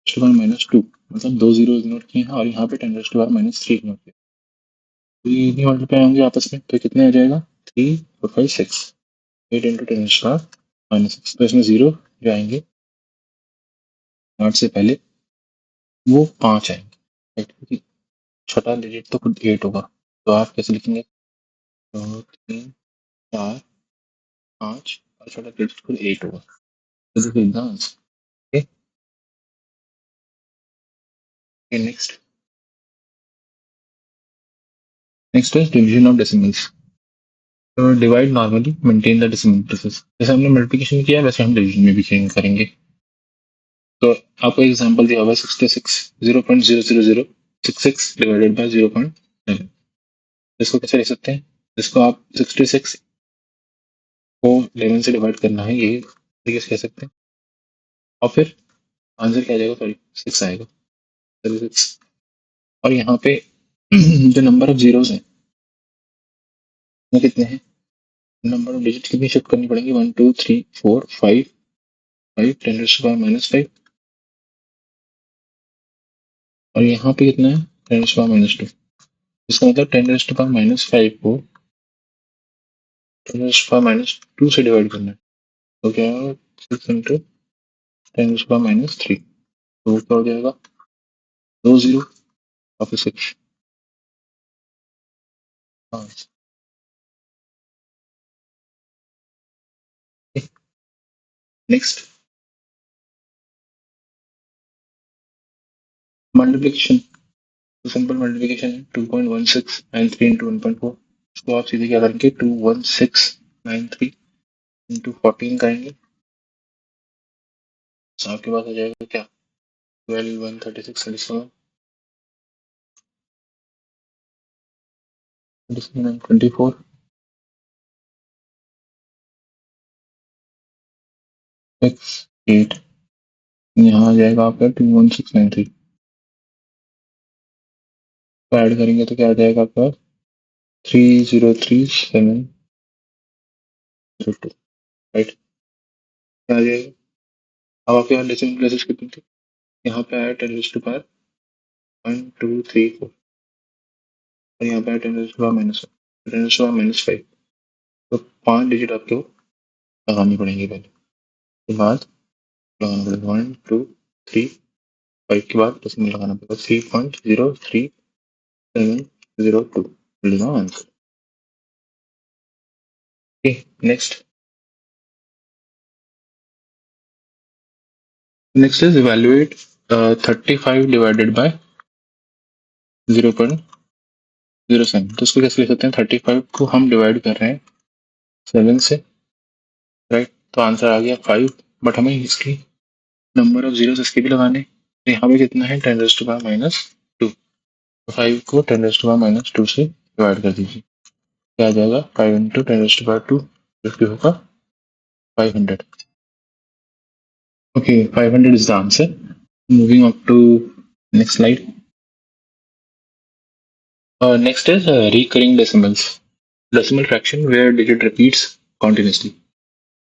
10⁻², मतलब 2 जीरो इग्नोर किए हैं, और यहाँ पे 10⁻³ इग्नोर किया। तो ये नहीं मल्टीप्लाई होंगे आपस में, तो कितने आ जाएगा, 3 4 5 6, 8 इंटू 10⁻⁻6। तो इसमें जीरो जो आएंगे 8 से पहले वो 5 आएंगे, राइट, क्योंकि छोटा डिजिट तो खुद 8 होगा। तो आप कैसे लिखेंगे, 2 3 4 5 और छोटा डिजिट खुद 8 होगा। तो this is the answer. Okay, next is division of decimals. तो divide normally, maintain the decimal places. जैसे हमने मल्टीप्लिकेशन किया वैसे हम डिवीजन में भी चेंज करेंगे। तो आपको एग्जांपल दिया हुआ है 66, 0.00066 डिवाइडेड बाय 0.7। इसको कैसे लिख सकते हैं, इसको आप 66 को 11 से डिवाइड करना है, ये तरीके से कह सकते हैं, और फिर आंसर क्या आ जाएगा, सॉरी 6 आएगा, 36। और यहाँ पे जो नंबर ऑफ जीरोस हैं वो कितने हैं, नंबर ऑफ डिजिट कितनी शिफ्ट करनी पड़ेगी, 1 2 3 4 5 5 10 टू पावर माइनस 5, और यहाँ पे कितना है 10 टू पावर माइनस 2। इसका मतलब 10 टू पावर माइनस 5 को 10 टू पावर माइनस 2 से डिवाइड करना है, तो क्या होगा 6 इंटू 10 टू पावर माइनस 3, तो वो क्या हो जाएगा 2 0 और फिर 6। हाँ, नेक्स्ट मल्टीप्लिकेशन। तो सिंपल मल्टीप्लिकेशन है 2.1693 इंटू 1.4। इसको आप सीधे क्या करेंगे 21693 इंटू 14 करेंगे, तो आपके पास आ जाएगा क्या 12 136 37 24 6 8। यहाँ आ जाएगा आपका 21693, तो ऐड करेंगे तो क्या आ जाएगा आपका 303702, राइट, क्या आ जाएगा। अब आपके यहाँ डेसिमल प्लेसेस कितनी थी, यहाँ पे आया 10 टू पावर 1 2 3 4, और यहाँ पे आया 10 to power minus 10 to power minus 5। तो 5 डिजिट आपको लगानी पड़ेंगी पहले, के बाद लगाना पड़ेगा 1 2 3 5 के बाद डेसिमल लगाना पड़ेगा 3.03702, मिलेगा answer. Next next is evaluate 35 divided by 0.07। तो इसको कैसे लिख सकते हैं, 35 को हम डिवाइड कर रहे हैं 7 से, राइट, तो आंसर आ गया 5, बट हमें इसकी नंबर ऑफ जीरो इसके भी लगाने, तो यहाँ पे कितना है 10 टू पावर माइनस 2, तो 5 को 10 टू पावर माइनस 2 से डिवाइड कर दीजिए, क्या आ जाएगा 5 इंटू 10 टू पावर 2, जो कि होगा 500। Okay, 500 is the answer. Moving on to next slide. Next is recurring decimals. Decimal fraction where digit repeats continuously.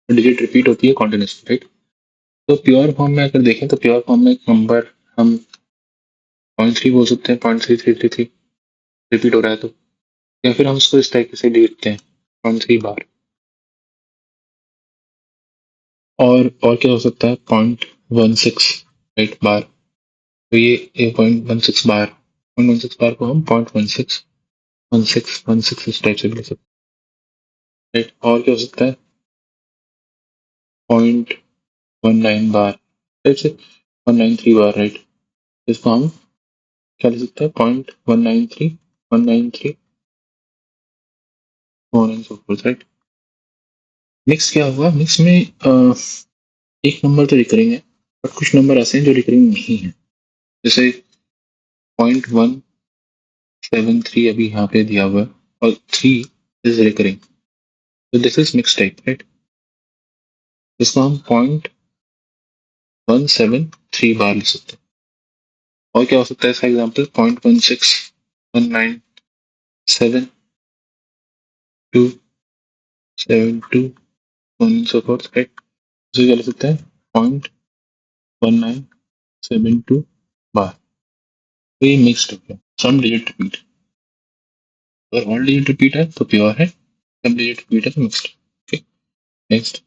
Digit repeat होती है कॉन्टिन्यूसली, राइट। तो प्योर फॉर्म में अगर देखें तो प्योर फॉर्म में एक नंबर हम 0.3 बोल सकते हैं, 0.3333 रिपीट हो रहा है तो, या फिर हम उसको इस तरीके से लिखते हैं 0.3 बार, और क्या हो सकता है 0.16, राइट, बार। तो ये 0.16 बार, 0.16 बार को हम 0.16 16 इस टाइप से भी लिख सकते हैं, राइट। और क्या हो सकता है 0.19 बार, टाइप से 193 बार, राइट। इसको हम क्या लिख सकते हैं 0.193 193 and so fourth, right. Mix क्या होगा, मिक्स में एक नंबर तो रिकरिंग है, बट कुछ नंबर ऐसे हैं जो रिकरिंग नहीं है, जैसे 0.173 अभी यहाँ पे दिया हुआ है, और 3 इज रिकरिंग, तो this is mix type, right. इसको हम 0.173 बार लिख सकते हैं। और क्या हो सकता है इसका एग्जाम्पल 0.16 197 2 7 2 सो फोर्थ, राइट। इसे क्या लिख सकते हैं 0.1972 बार। तो ये मिक्स्ड हो गया, सम डिजिट रिपीट, अगर ऑल डिजिट रिपीट है तो प्योर है, सम डिजिट रिपीट है तो mixed. Okay, next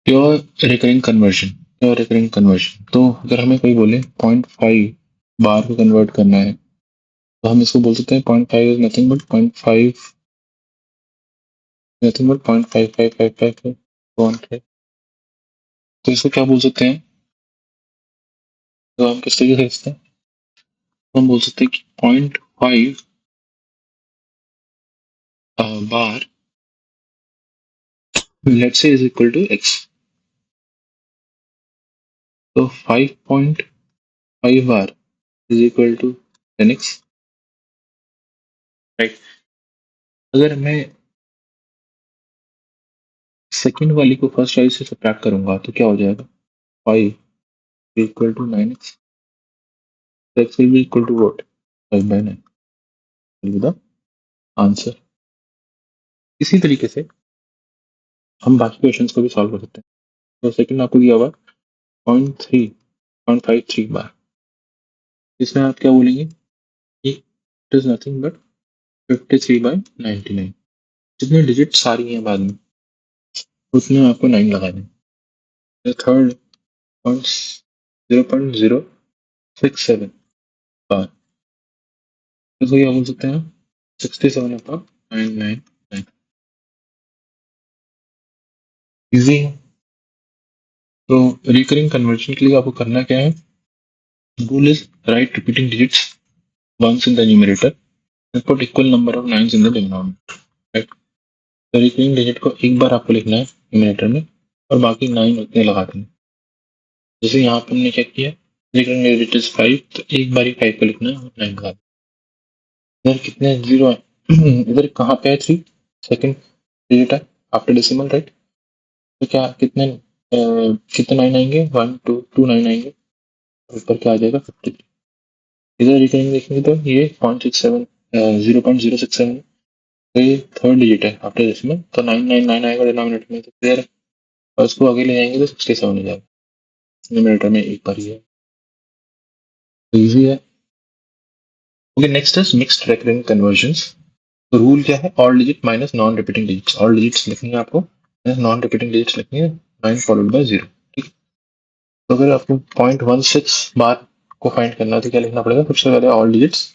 pure recurring conversion. Pure recurring conversion, तो अगर हमें कोई बोले 0.5 बार को कन्वर्ट करना है, तो हम इसको बोल सकते हैं 0.5 is nothing but 0.5 nothing but 0.555555, तो इसको क्या बोल सकते हैं, तो हम किस तरीके से लिखते हैं, तो हम बोल सकते हैं कि 0.5 बार let's say is equal to x, तो 5.5 बार is equal to 10x, right. अगर मैं सेकंड वाली को फर्स्ट वाली से सब्ट्रैक्ट करूंगा तो क्या हो जाएगा 5 equal to 9x, x will be equal to what 5/9 will be the answer। इसी तरीके से हम बाकी क्वेश्चंस को भी सॉल्व कर सकते हैं। तो सेकंड आपको दिया हुआ 0.53 बार, इसमें आप क्या बोलेंगे कि इट इज नथिंग बट 53/99। जितने डिजिट सारी हैं बाद में उसमें आपको 9 लगा दें। थर्ड 0.067 बार, तो क्या बोल सकते हैं 67/999। इजी है। तो रिकरिंग कन्वर्जन के लिए आपको करना क्या है, rule is right repeating digits once in the numerator and put equal number of 9s in the denominator, right? तो रिकरिंग डिजिट को एक बार आपको लिखना है न्यूमरेटर में और बाकी 9 उतने लगा देना। जैसे यहाँ पर हमने क्या किया, रिकरिंग डिजिट इज 5, तो एक बार ही 5 को लिखना है और 9 लगा देना। इधर कितने जीरो है इधर कहाँ पे है 3, सेकंड डिजिट है आफ्टर डेसिमल, राइट? तो क्या कितने कितने 9 आएंगे, 1 2 2 9 आएंगे, ऊपर क्या आ जाएगा 53। इधर रिकरिंग देखेंगे तो ये 0.67 0.067, तो ये थर्ड डिजिट है आफ्टर डेसिमल, तो 999 आएगा डिनोमिनेटर में, तो क्लियर है। और उसको आगे ले जाएंगे तो 67 हो जाएगा, न्यूमरेटर में एक बार ही है, तो इजी है। Okay, next is mixed recurring convergence. तो रूल क्या है, all digit minus non repeating digits, all digits लिखनी है आपको, नॉन रिपीटिंग डिजिट्स लिखनी है 9 फॉलोड बाय 0, ठीक। तो अगर आपको 0.16 बार को फाइंड करना है तो क्या लिखना पड़ेगा, सबसे पहले all digits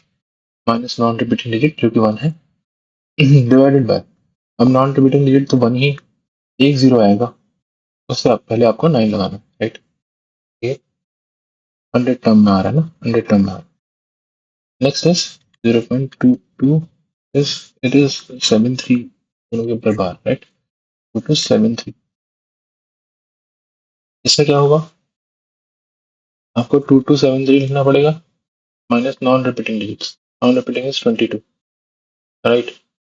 minus non repeating digit जो कि 1 है डिवाइडेड बाय, अब नॉन रिपीटिंग डिजिट तो 1 ही, एक जीरो आएगा, उससे पहले आपको 9 लगाना, राइट? ये 100 टर्म में आ रहा है ना, 100 टर्म में आ रहा है। Next is 0.22 is it is 73 दोनों के ऊपर बार, राइट? टू 73, इसमें क्या होगा, आपको 2273 लिखना पड़ेगा minus non repeating digits, non repeating is 22, right?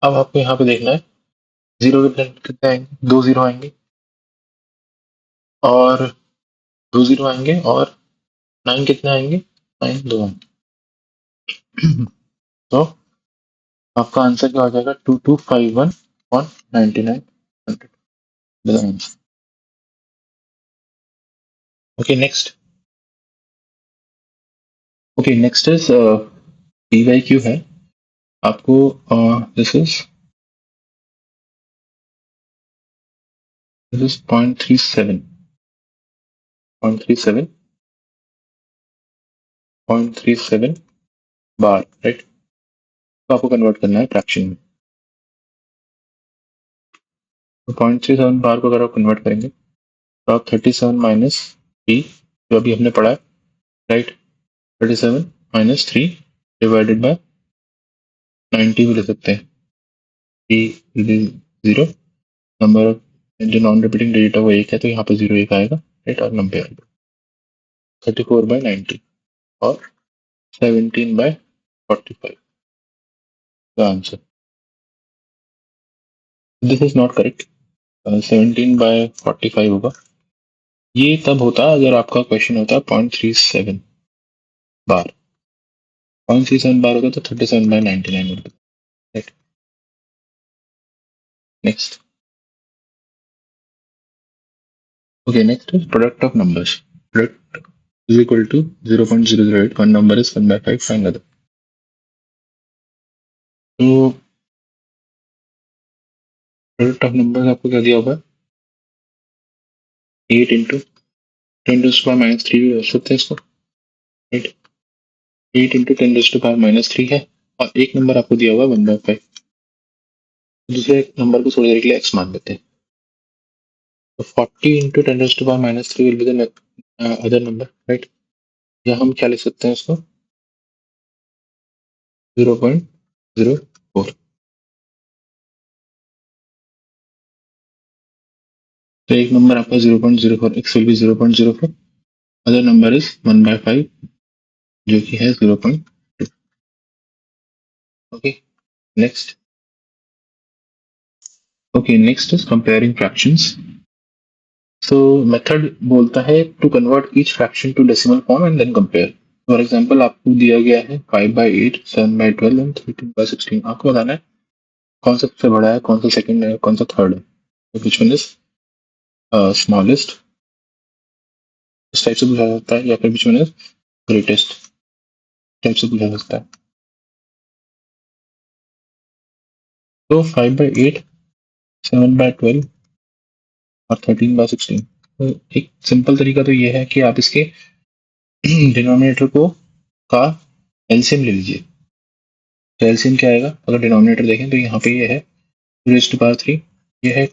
अब आपको यहाँ पे देखना है जीरो के प्लेन कितने आएंगे, 2 जीरो आएंगे और 2 जीरो आएंगे, और 9 कितने आएंगे, 9 2 आएंगे तो आपका आंसर क्या हो जाएगा, 2251 और 99। Okay next, okay next is P Y Q है आपको, दिस इज 0.37 बार, राइट? तो आपको कन्वर्ट करना है फ्रैक्शन में, तो 0.37 बार को अगर आप कन्वर्ट करेंगे तो आप 37 माइनस पी जो अभी हमने पढ़ा है, राइट? 37 माइनस 3 डिवाइडेड बाय 90 भी ले सकते हैं, पी जीरो, नंबर ऑफ जो नॉन रिपीटिंग डिजिट है वो 1 है, तो यहाँ पे 0 1 आएगा, राइट? और नंबर आएगा 34/90 और 17/45 the answer. This is not correct, 17/45 होगा। ये तब होता अगर आपका क्वेश्चन होता 0.37 बार, 0.37 बार होता तो 37/99 होता, right? Next, okay next is product of numbers, product is equal to 0.008, one number is 1/5, find other। तो प्रोडक्ट ऑफ नंबर्स आपको क्या दिया होगा, 8 इंटू 10⁻³ भी रख सकते हैं इसको, राइट? 8 इंटू 10⁻³ है, और एक नंबर आपको दिया हुआ 1/5, दूसरे नंबर को थोड़ी देर के लिए x मान लेते हैं, तो 40 into 10⁻³ will be the other number, right? या हम क्या लिख सकते हैं इसको 0.04, तो एक नंबर आपका 0.04, x will be 0.04, other number is 1/5 जो कि है 0.2। Okay next, okay next is comparing fractions. So method बोलता है to convert each fraction to decimal form and then compare. For example आपको दिया गया है 5/8, 7/12 एंड 13/16, आपको बताना है कौन सा सबसे बड़ा है, कौन सा सेकंड है, कौन सा थर्ड है, तो विच वन इज स्मॉलेस्ट, इस टाइप से पूछा जा सकता है, या फिर which one is greatest type से पूछा जा सकता है। तो 5/8, 7/12 और 13/16। तो एक सिंपल तरीका तो ये है कि आप इसके डिनोमिनेटर को का एलसीएम ले लीजिए। तो एलसीएम क्या आएगा, अगर डिनोमिनेटर देखें तो यहाँ पे ये है 2⁻3, ये है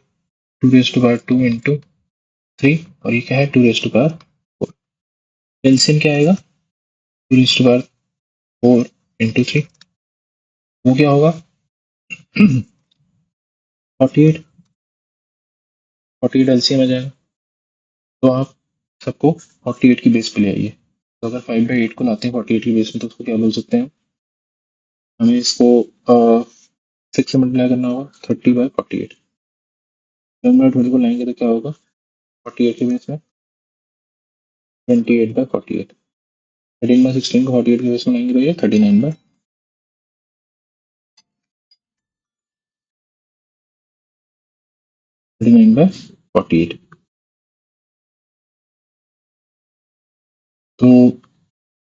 2⁻2 इंटू 3, और ये क्या है 2⁻4। एलसीएम क्या आएगा 2⁻4 इंटू 3, वो क्या होगा 48, 48 एलसीएम आ जाएगा। तो आप सबको 48 की बेस पे ले आइए। तो अगर 5/8 को लाते हैं 48 की बेस में, तो उसको क्या बोल सकते हैं, हमें इसको 6 से मल्टीप्लाई करना होगा, 30/48। 7/12 को लाएंगे तो क्या होगा 48 के बेस में 28/48। 13/16 को 48 के बेस में लाएंगे तो ये 39/48। तो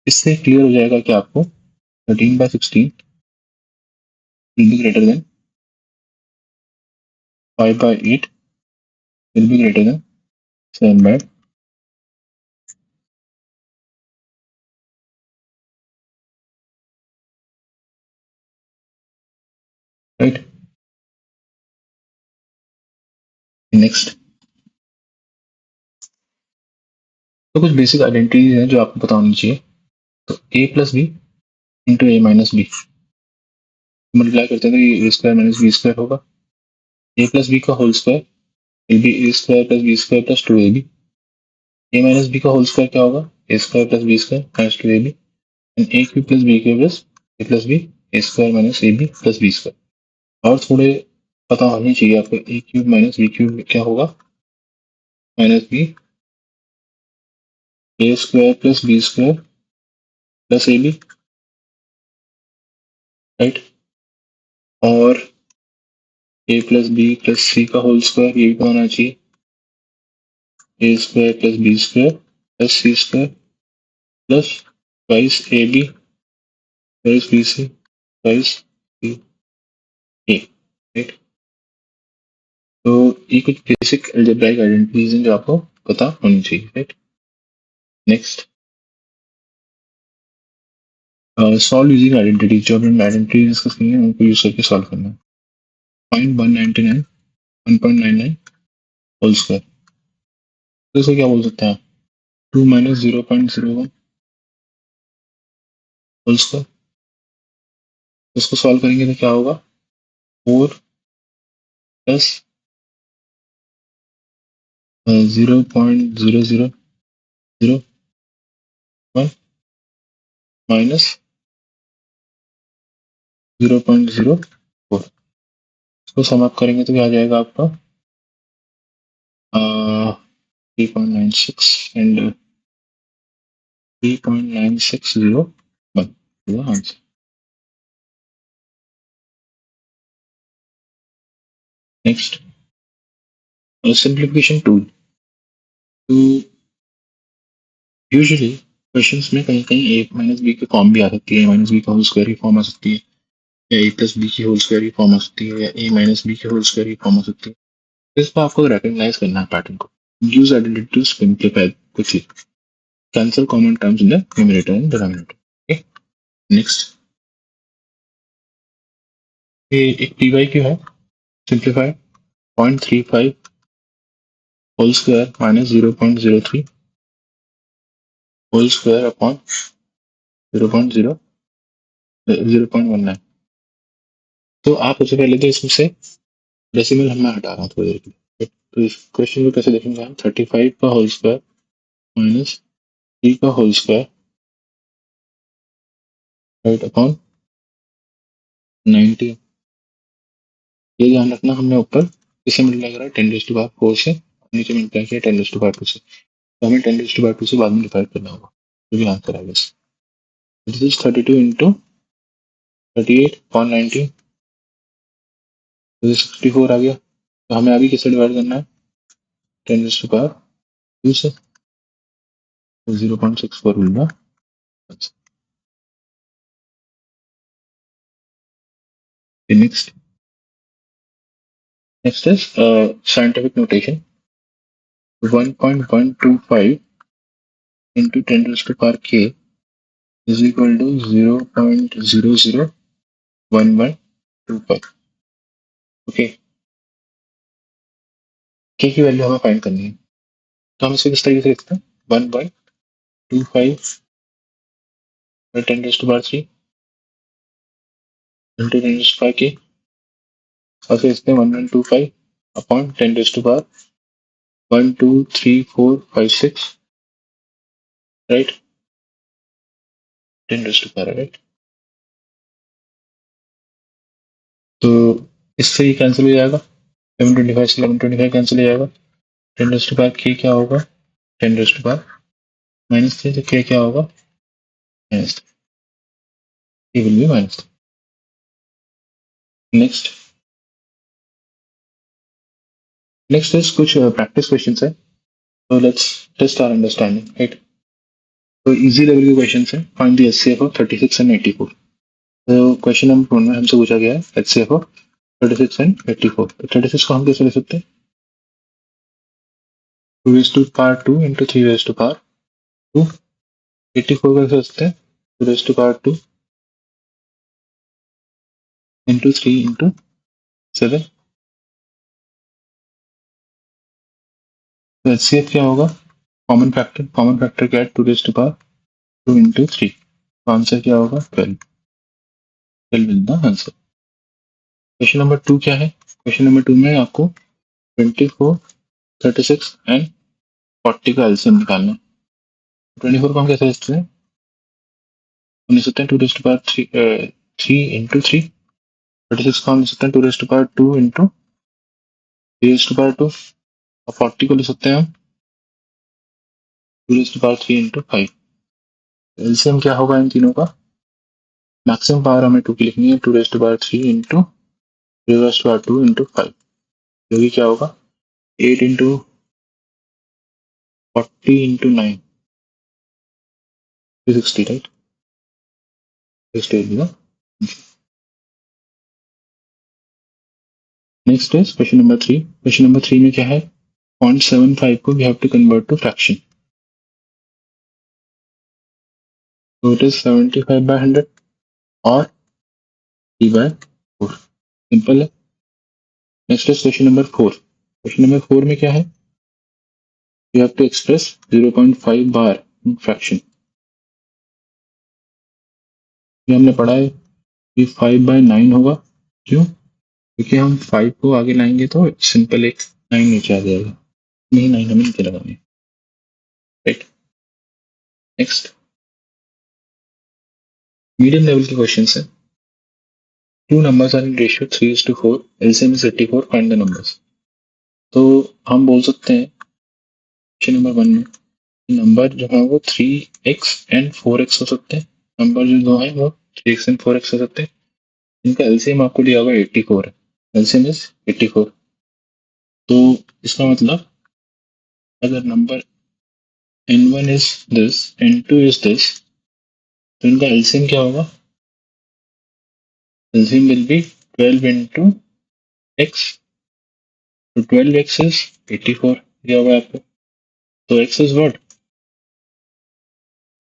इससे क्लियर हो जाएगा कि आपको 13/16 will be greater than 5/8 will be greater than 7/, right? Next, तो कुछ बेसिक आइडेंटिटीज हैं जो आपको पता होनी चाहिए। तो a plus b into a minus b, multiply करते हैं तो ये a square minus b square होगा। a प्लस बी का whole square will be a square plus b square plus 2ab। a minus b का होल स्क्वायर क्या होगा, a square plus b square minus 2ab। And a cube plus b cube is a plus b, a square minus ab plus b square. और थोड़े पता होनी चाहिए आपको, a cube minus b cube क्या होगा, minus b, a square plus b square plus ab, right. और a plus b plus c का होल स्क्वायर, ये भी पता होना चाहिए, a square plus b square plus c square plus twice a b twice b c twice c a, right. तो ये कुछ बेसिक अलजेब्राइक आइडेंटिटीज हैं जो आपको पता होनी चाहिए, right. Next, solve using identities, जो हमने आइडेंटिटीज डिस्कस की है उनको यूज करके सॉल्व करना है। फाइंड 199 होल स्क्वायर, तो इसको क्या बोल सकते हैं, 2 माइनस 0.01 होल स्क्वायर। इसको सॉल्व करेंगे तो क्या होगा, 4 प्लस 0.0001 माइनस 0.04। इसको सम अप करेंगे तो क्या आ जाएगा आपका 3.96 and 3.9601 answer. Next, simplification tool. तो यूजुअली क्वेश्चंस में कहीं कहीं a माइनस बी की फॉर्म भी आ सकती है, a माइनस बी का होल स्क्वायर की फॉर्म आ सकती है, या a प्लस बी की होल स्क्वायर की फॉर्म आ सकती है, या a माइनस बी की होल स्क्वायर की फॉर्म आ सकती है। तो इसको आपको रिकॉग्नाइज करना है पैटर्न को। Use identity to simplify quickly, cancel common terms in the numerator and denominator. Okay, next, ये एक पी वाई क्यू है, simplify 0.35 whole square minus 0.03 whole square upon 0.19। तो आप सबसे पहले तो इसमें से डेसिमल मैं हटा रहा हूँ थोड़ी देर के लिए। तो इस क्वेश्चन को कैसे देखेंगे हम, 35 का होल स्क्वायर माइनस 3 का होल स्क्वायर राइट अपॉन 90। ये ध्यान रखना, हमने ऊपर किससे मल्टीप्लाई करा है 10⁴ से, नीचे मल्टीप्लाई किया 10⁴ से, तो हमें 10⁴ से बाद में डिवाइड करना होगा, जो भी आंसर आएगा। दिस इज 32 इंटू 38 अपॉन 90 तो 64 आ गया, तो हमें अभी किससे डिवाइड करना है, 10⁻² से, तो 0.64 मिलेगा। Next is scientific notation. 1.125 into 10 raised to power k is equal to 0.001125. Okay, k की वैल्यू हमें फाइंड करनी है, तो हम इसे किस तरीके से लिखते हैं, 1.25 by 10 raised to power 3 into 10 raised to power k, और फिर इसमें 1.25 upon 10 raised to power 1 2 3 4 5 6, right, 10 raised to power, right. तो इससे ये कैंसिल हो जाएगा, 1125 से 1125 कैंसिल हो जाएगा, 10 raised to power k क्या होगा, 10 raised to power -3, तो k क्या होगा, -3, k will be -3। Next is कुछ प्रैक्टिस क्वेश्चंस है, तो let's test our understanding, right. तो इजी लेवल के क्वेश्चंस है, find the HCF of 36 and 84। तो क्वेश्चन नंबर 1 में हमसे पूछा गया है एचसीएफ ऑफ 36 एंड 84। तो 36 को हम कैसे लिख सकते हैं, 2 raised to power 2 into 3 raised to power 2। 84 को कैसे लिखते हैं, 2 raised to power 2 into 3 into 7। तो एचसीएफ क्या होगा, कॉमन फैक्टर क्या है, 2 raised to power 2 into 3, तो आंसर क्या होगा, 12 is the answer. Question number 2 क्या है, क्वेश्चन नंबर 2 में आपको 24, 36 एंड 40 का एलसीएम निकालना है। 24 को हम कैसे लिखते हैं, हम लिख सकते हैं 2 raised to power 3 into 3। 36 को हम लिख सकते हैं 2 raised to power 2 into 3 raised to power 2, और 40 को लिख सकते हैं हम 2 raised to power 3 into 5। LCM क्या होगा इन तीनों का, मैक्सिमम पावर हमें 2 की लिखनी है, 2 raised to power 3 into 3 raised to power 2 into 5, जो कि क्या होगा 8 into 40 into 9, 360, राइट, 60 होगा। Next is question number 3। Question number 3 में क्या है, 0.75 को we have to convert to fraction, so it is 75 by 100 और 3/4, सिंपल है। Next is question number 4। Question number 4 में क्या है, you have to express 0.5 bar in fraction। ये हमने पढ़ा है कि 5/9 होगा, क्यों, क्योंकि हम 5 को आगे लाएंगे तो सिंपल एक 9 नीचे आ जाएगा, नहीं 9 हमें नीचे लगानी है, राइट। नेक्स्ट मीडियम लेवल के क्वेश्चन है, 2 numbers are in ratio 3:4, LCM is 84, find the numbers। तो हम बोल सकते हैं क्वेश्चन नंबर 1 में नंबर जो है वो 3x एंड 4x हो सकते हैं, नंबर जो दो है वो 3x एंड 4x हो सकते हैं, इनका एलसीएम आपको दिया हुआ 84 है, एलसीएम इज 84। तो इसका मतलब अगर number n1 is this, n2 is this, तो इनका एलसीएम क्या होगा, LCM will be 12 into x, तो 12x इज 84 दिया हुआ है आपको, तो x इज व्हाट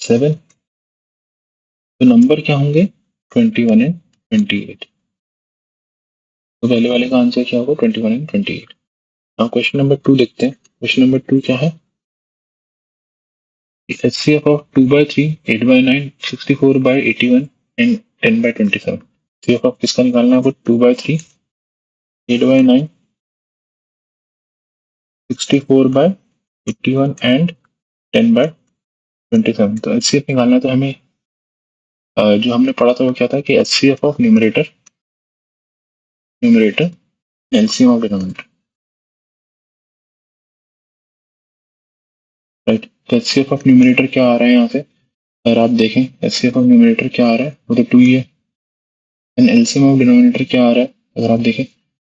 7, तो नंबर क्या होंगे 21 एंड 28, तो पहले वाले का आंसर क्या होगा 21 एंड 28। नाउ क्वेश्चन नंबर 2 देखते हैं, क्वेश्चन नंबर 2 क्या है, HCF of 2/3, 8/9, 64/81 and 10/27। HCF of किसका निकालना है आपको, 2/3, 8/9, 64/81 and 10/27। तो HCF निकालना है, तो हमें जो हमने पढ़ा था वो क्या था कि HCF of numerator LCM of denominator, right. तो HCF ऑफ न्यूमरेटर क्या आ रहा है यहाँ से, अगर आप देखें HCF ऑफ न्यूमरेटर क्या आ रहा है, वो तो 2 ही है, एंड LCM ऑफ डिनोमिनेटर क्या आ रहा है, अगर आप देखें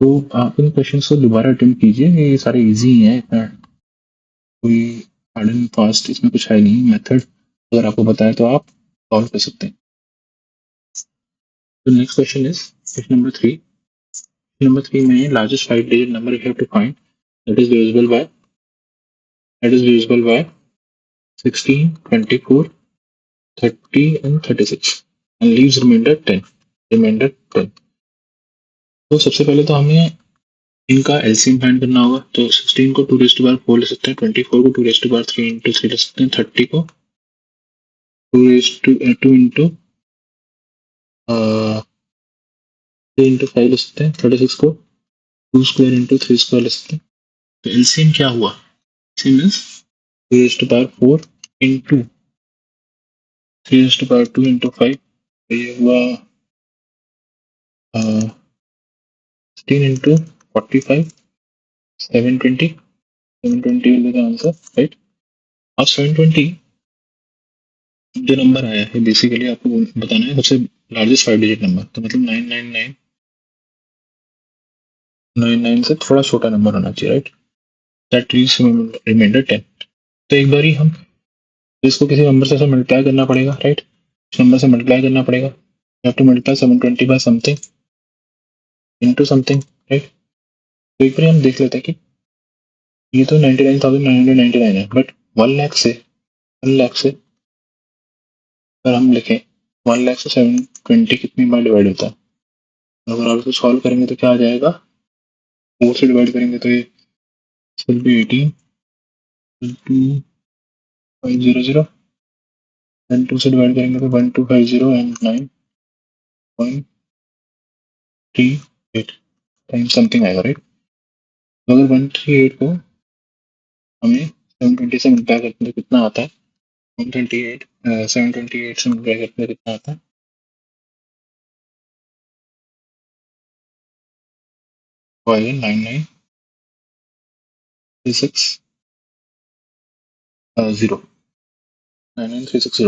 तो आप इन क्वेश्चंस को दोबारा अटेम्प्ट कीजिए, ये सारे इजी हैं, इतना कोई हार्ड एंड फास्ट इसमें कुछ है नहीं। मेथड अगर आपको बताए तो आप सॉल्व कर सकते हैं। तो next question is question number 3। Number 3 में largest 5 digit number you have to find that is divisible by 16, 24, 30 and 36 and leaves remainder 10. तो सबसे पहले तो हमें इनका एलसीएम फाइंड करना होगा। तो 16 को 2 रेज़ टू पावर 4 ले सकते हैं, 24 को 2 रेज़ टू पावर 3 into 3 ले सकते हैं, 30 को 2 रेज़ टू 2 into 3 into 5 ले सकते हैं, 36 को 2 square into 3 square ले सकते हैं। तो एलसीएम क्या हुआ? LCM is 2 raise to power 4 into 3 raise to power 2 into 5, तो ये हुआ 16 into 45, 720 will be the answer, right? अब 720 जो नंबर आया है बेसिकली आपको बताना है सबसे लार्जेस्ट 5 डिजिट नंबर, तो मतलब 999 से थोड़ा छोटा नंबर होना चाहिए, राइट? That leaves reminder 10। तो एक बार ही हम इसको किसी नंबर से मल्टीप्लाई करना पड़ेगा, राइट? इस नंबर से मल्टीप्लाई करना पड़ेगा, you have to multiply 720 by something into something, right? तो एक बार हम देख लेते हैं कि ये तो 99,999 है, बट 1 लाख से अगर हम लिखें 1 लाख से 720 कितनी बार डिवाइड होता है? अगर आप इसको सॉल्व करेंगे तो क्या आ जाएगा? 4 से डिवाइड करेंगे तो ये will be 18 into 500 and 2 से डिवाइड करेंगे तो 1250 and 9.38 टाइम्स समथिंग आएगा, राइट? तो अगर 138 को हमें 720 से मल्टीप्लाई करते हैं तो कितना आता है? 728 से मल्टीप्लाई करते हैं कितना आता है? तो आइए 99360 आ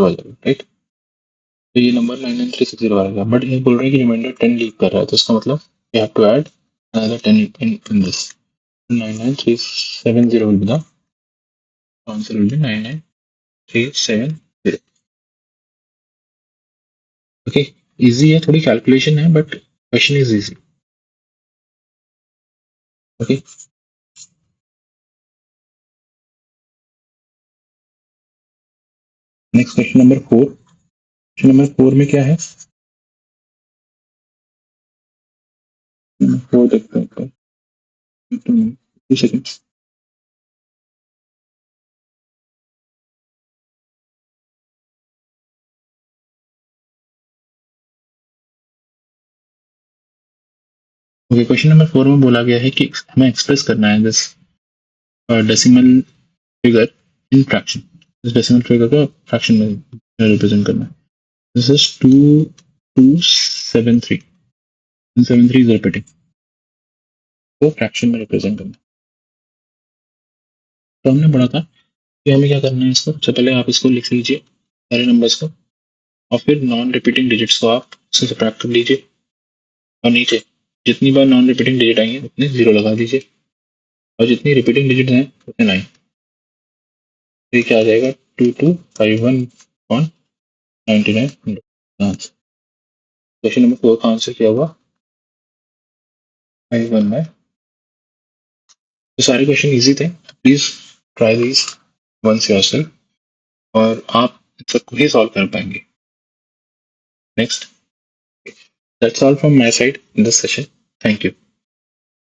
जाएगा, राइट? तो ये नंबर 99360 आएगा, बट ये बोल रहे हैं कि रिमाइंडर 10 लीव कर रहा है, तो इसका मतलब you have to add another 10 in this. 99370 will be the answer, will be 99370. Okay, easy है, थोड़ी कैलकुलेशन है, but question is easy. Okay, next question number 4। Question number 4 में क्या है? 4 देखते हैं, 2 सेकंड्स। ओके, क्वेश्चन नंबर 4 में बोला गया है कि हमें एक्सप्रेस करना है this decimal figure in fraction. इस डेसिमल फिगर को फ्रैक्शन में रिप्रेजेंट करना है। दिस इज 2273 73 इज रिपीटिंग, तो फ्रैक्शन में रिप्रेजेंट करना है। तो हमने पढ़ा था कि हमें क्या करना है, इसको सबसे पहले आप इसको लिख लीजिए सारे नंबर्स को, और फिर नॉन रिपीटिंग डिजिट्स को आप इससे सब्ट्रैक्ट कर लीजिए, और नीचे जितनी बार नॉन रिपीटिंग डिजिट आएंगे उतने 0 लगा दीजिए, और जितनी रिपीटिंग डिजिट हैं उतने 9। तो ये क्या आ जाएगा? 2251.99। क्वेश्चन नंबर 4 का आंसर क्या हुआ? 51 बाय। तो सारे क्वेश्चन इजी थे, please try this once yourself, और आप सबको ही सॉल्व कर पाएंगे। Next, that's all from my side in this session. Thank you.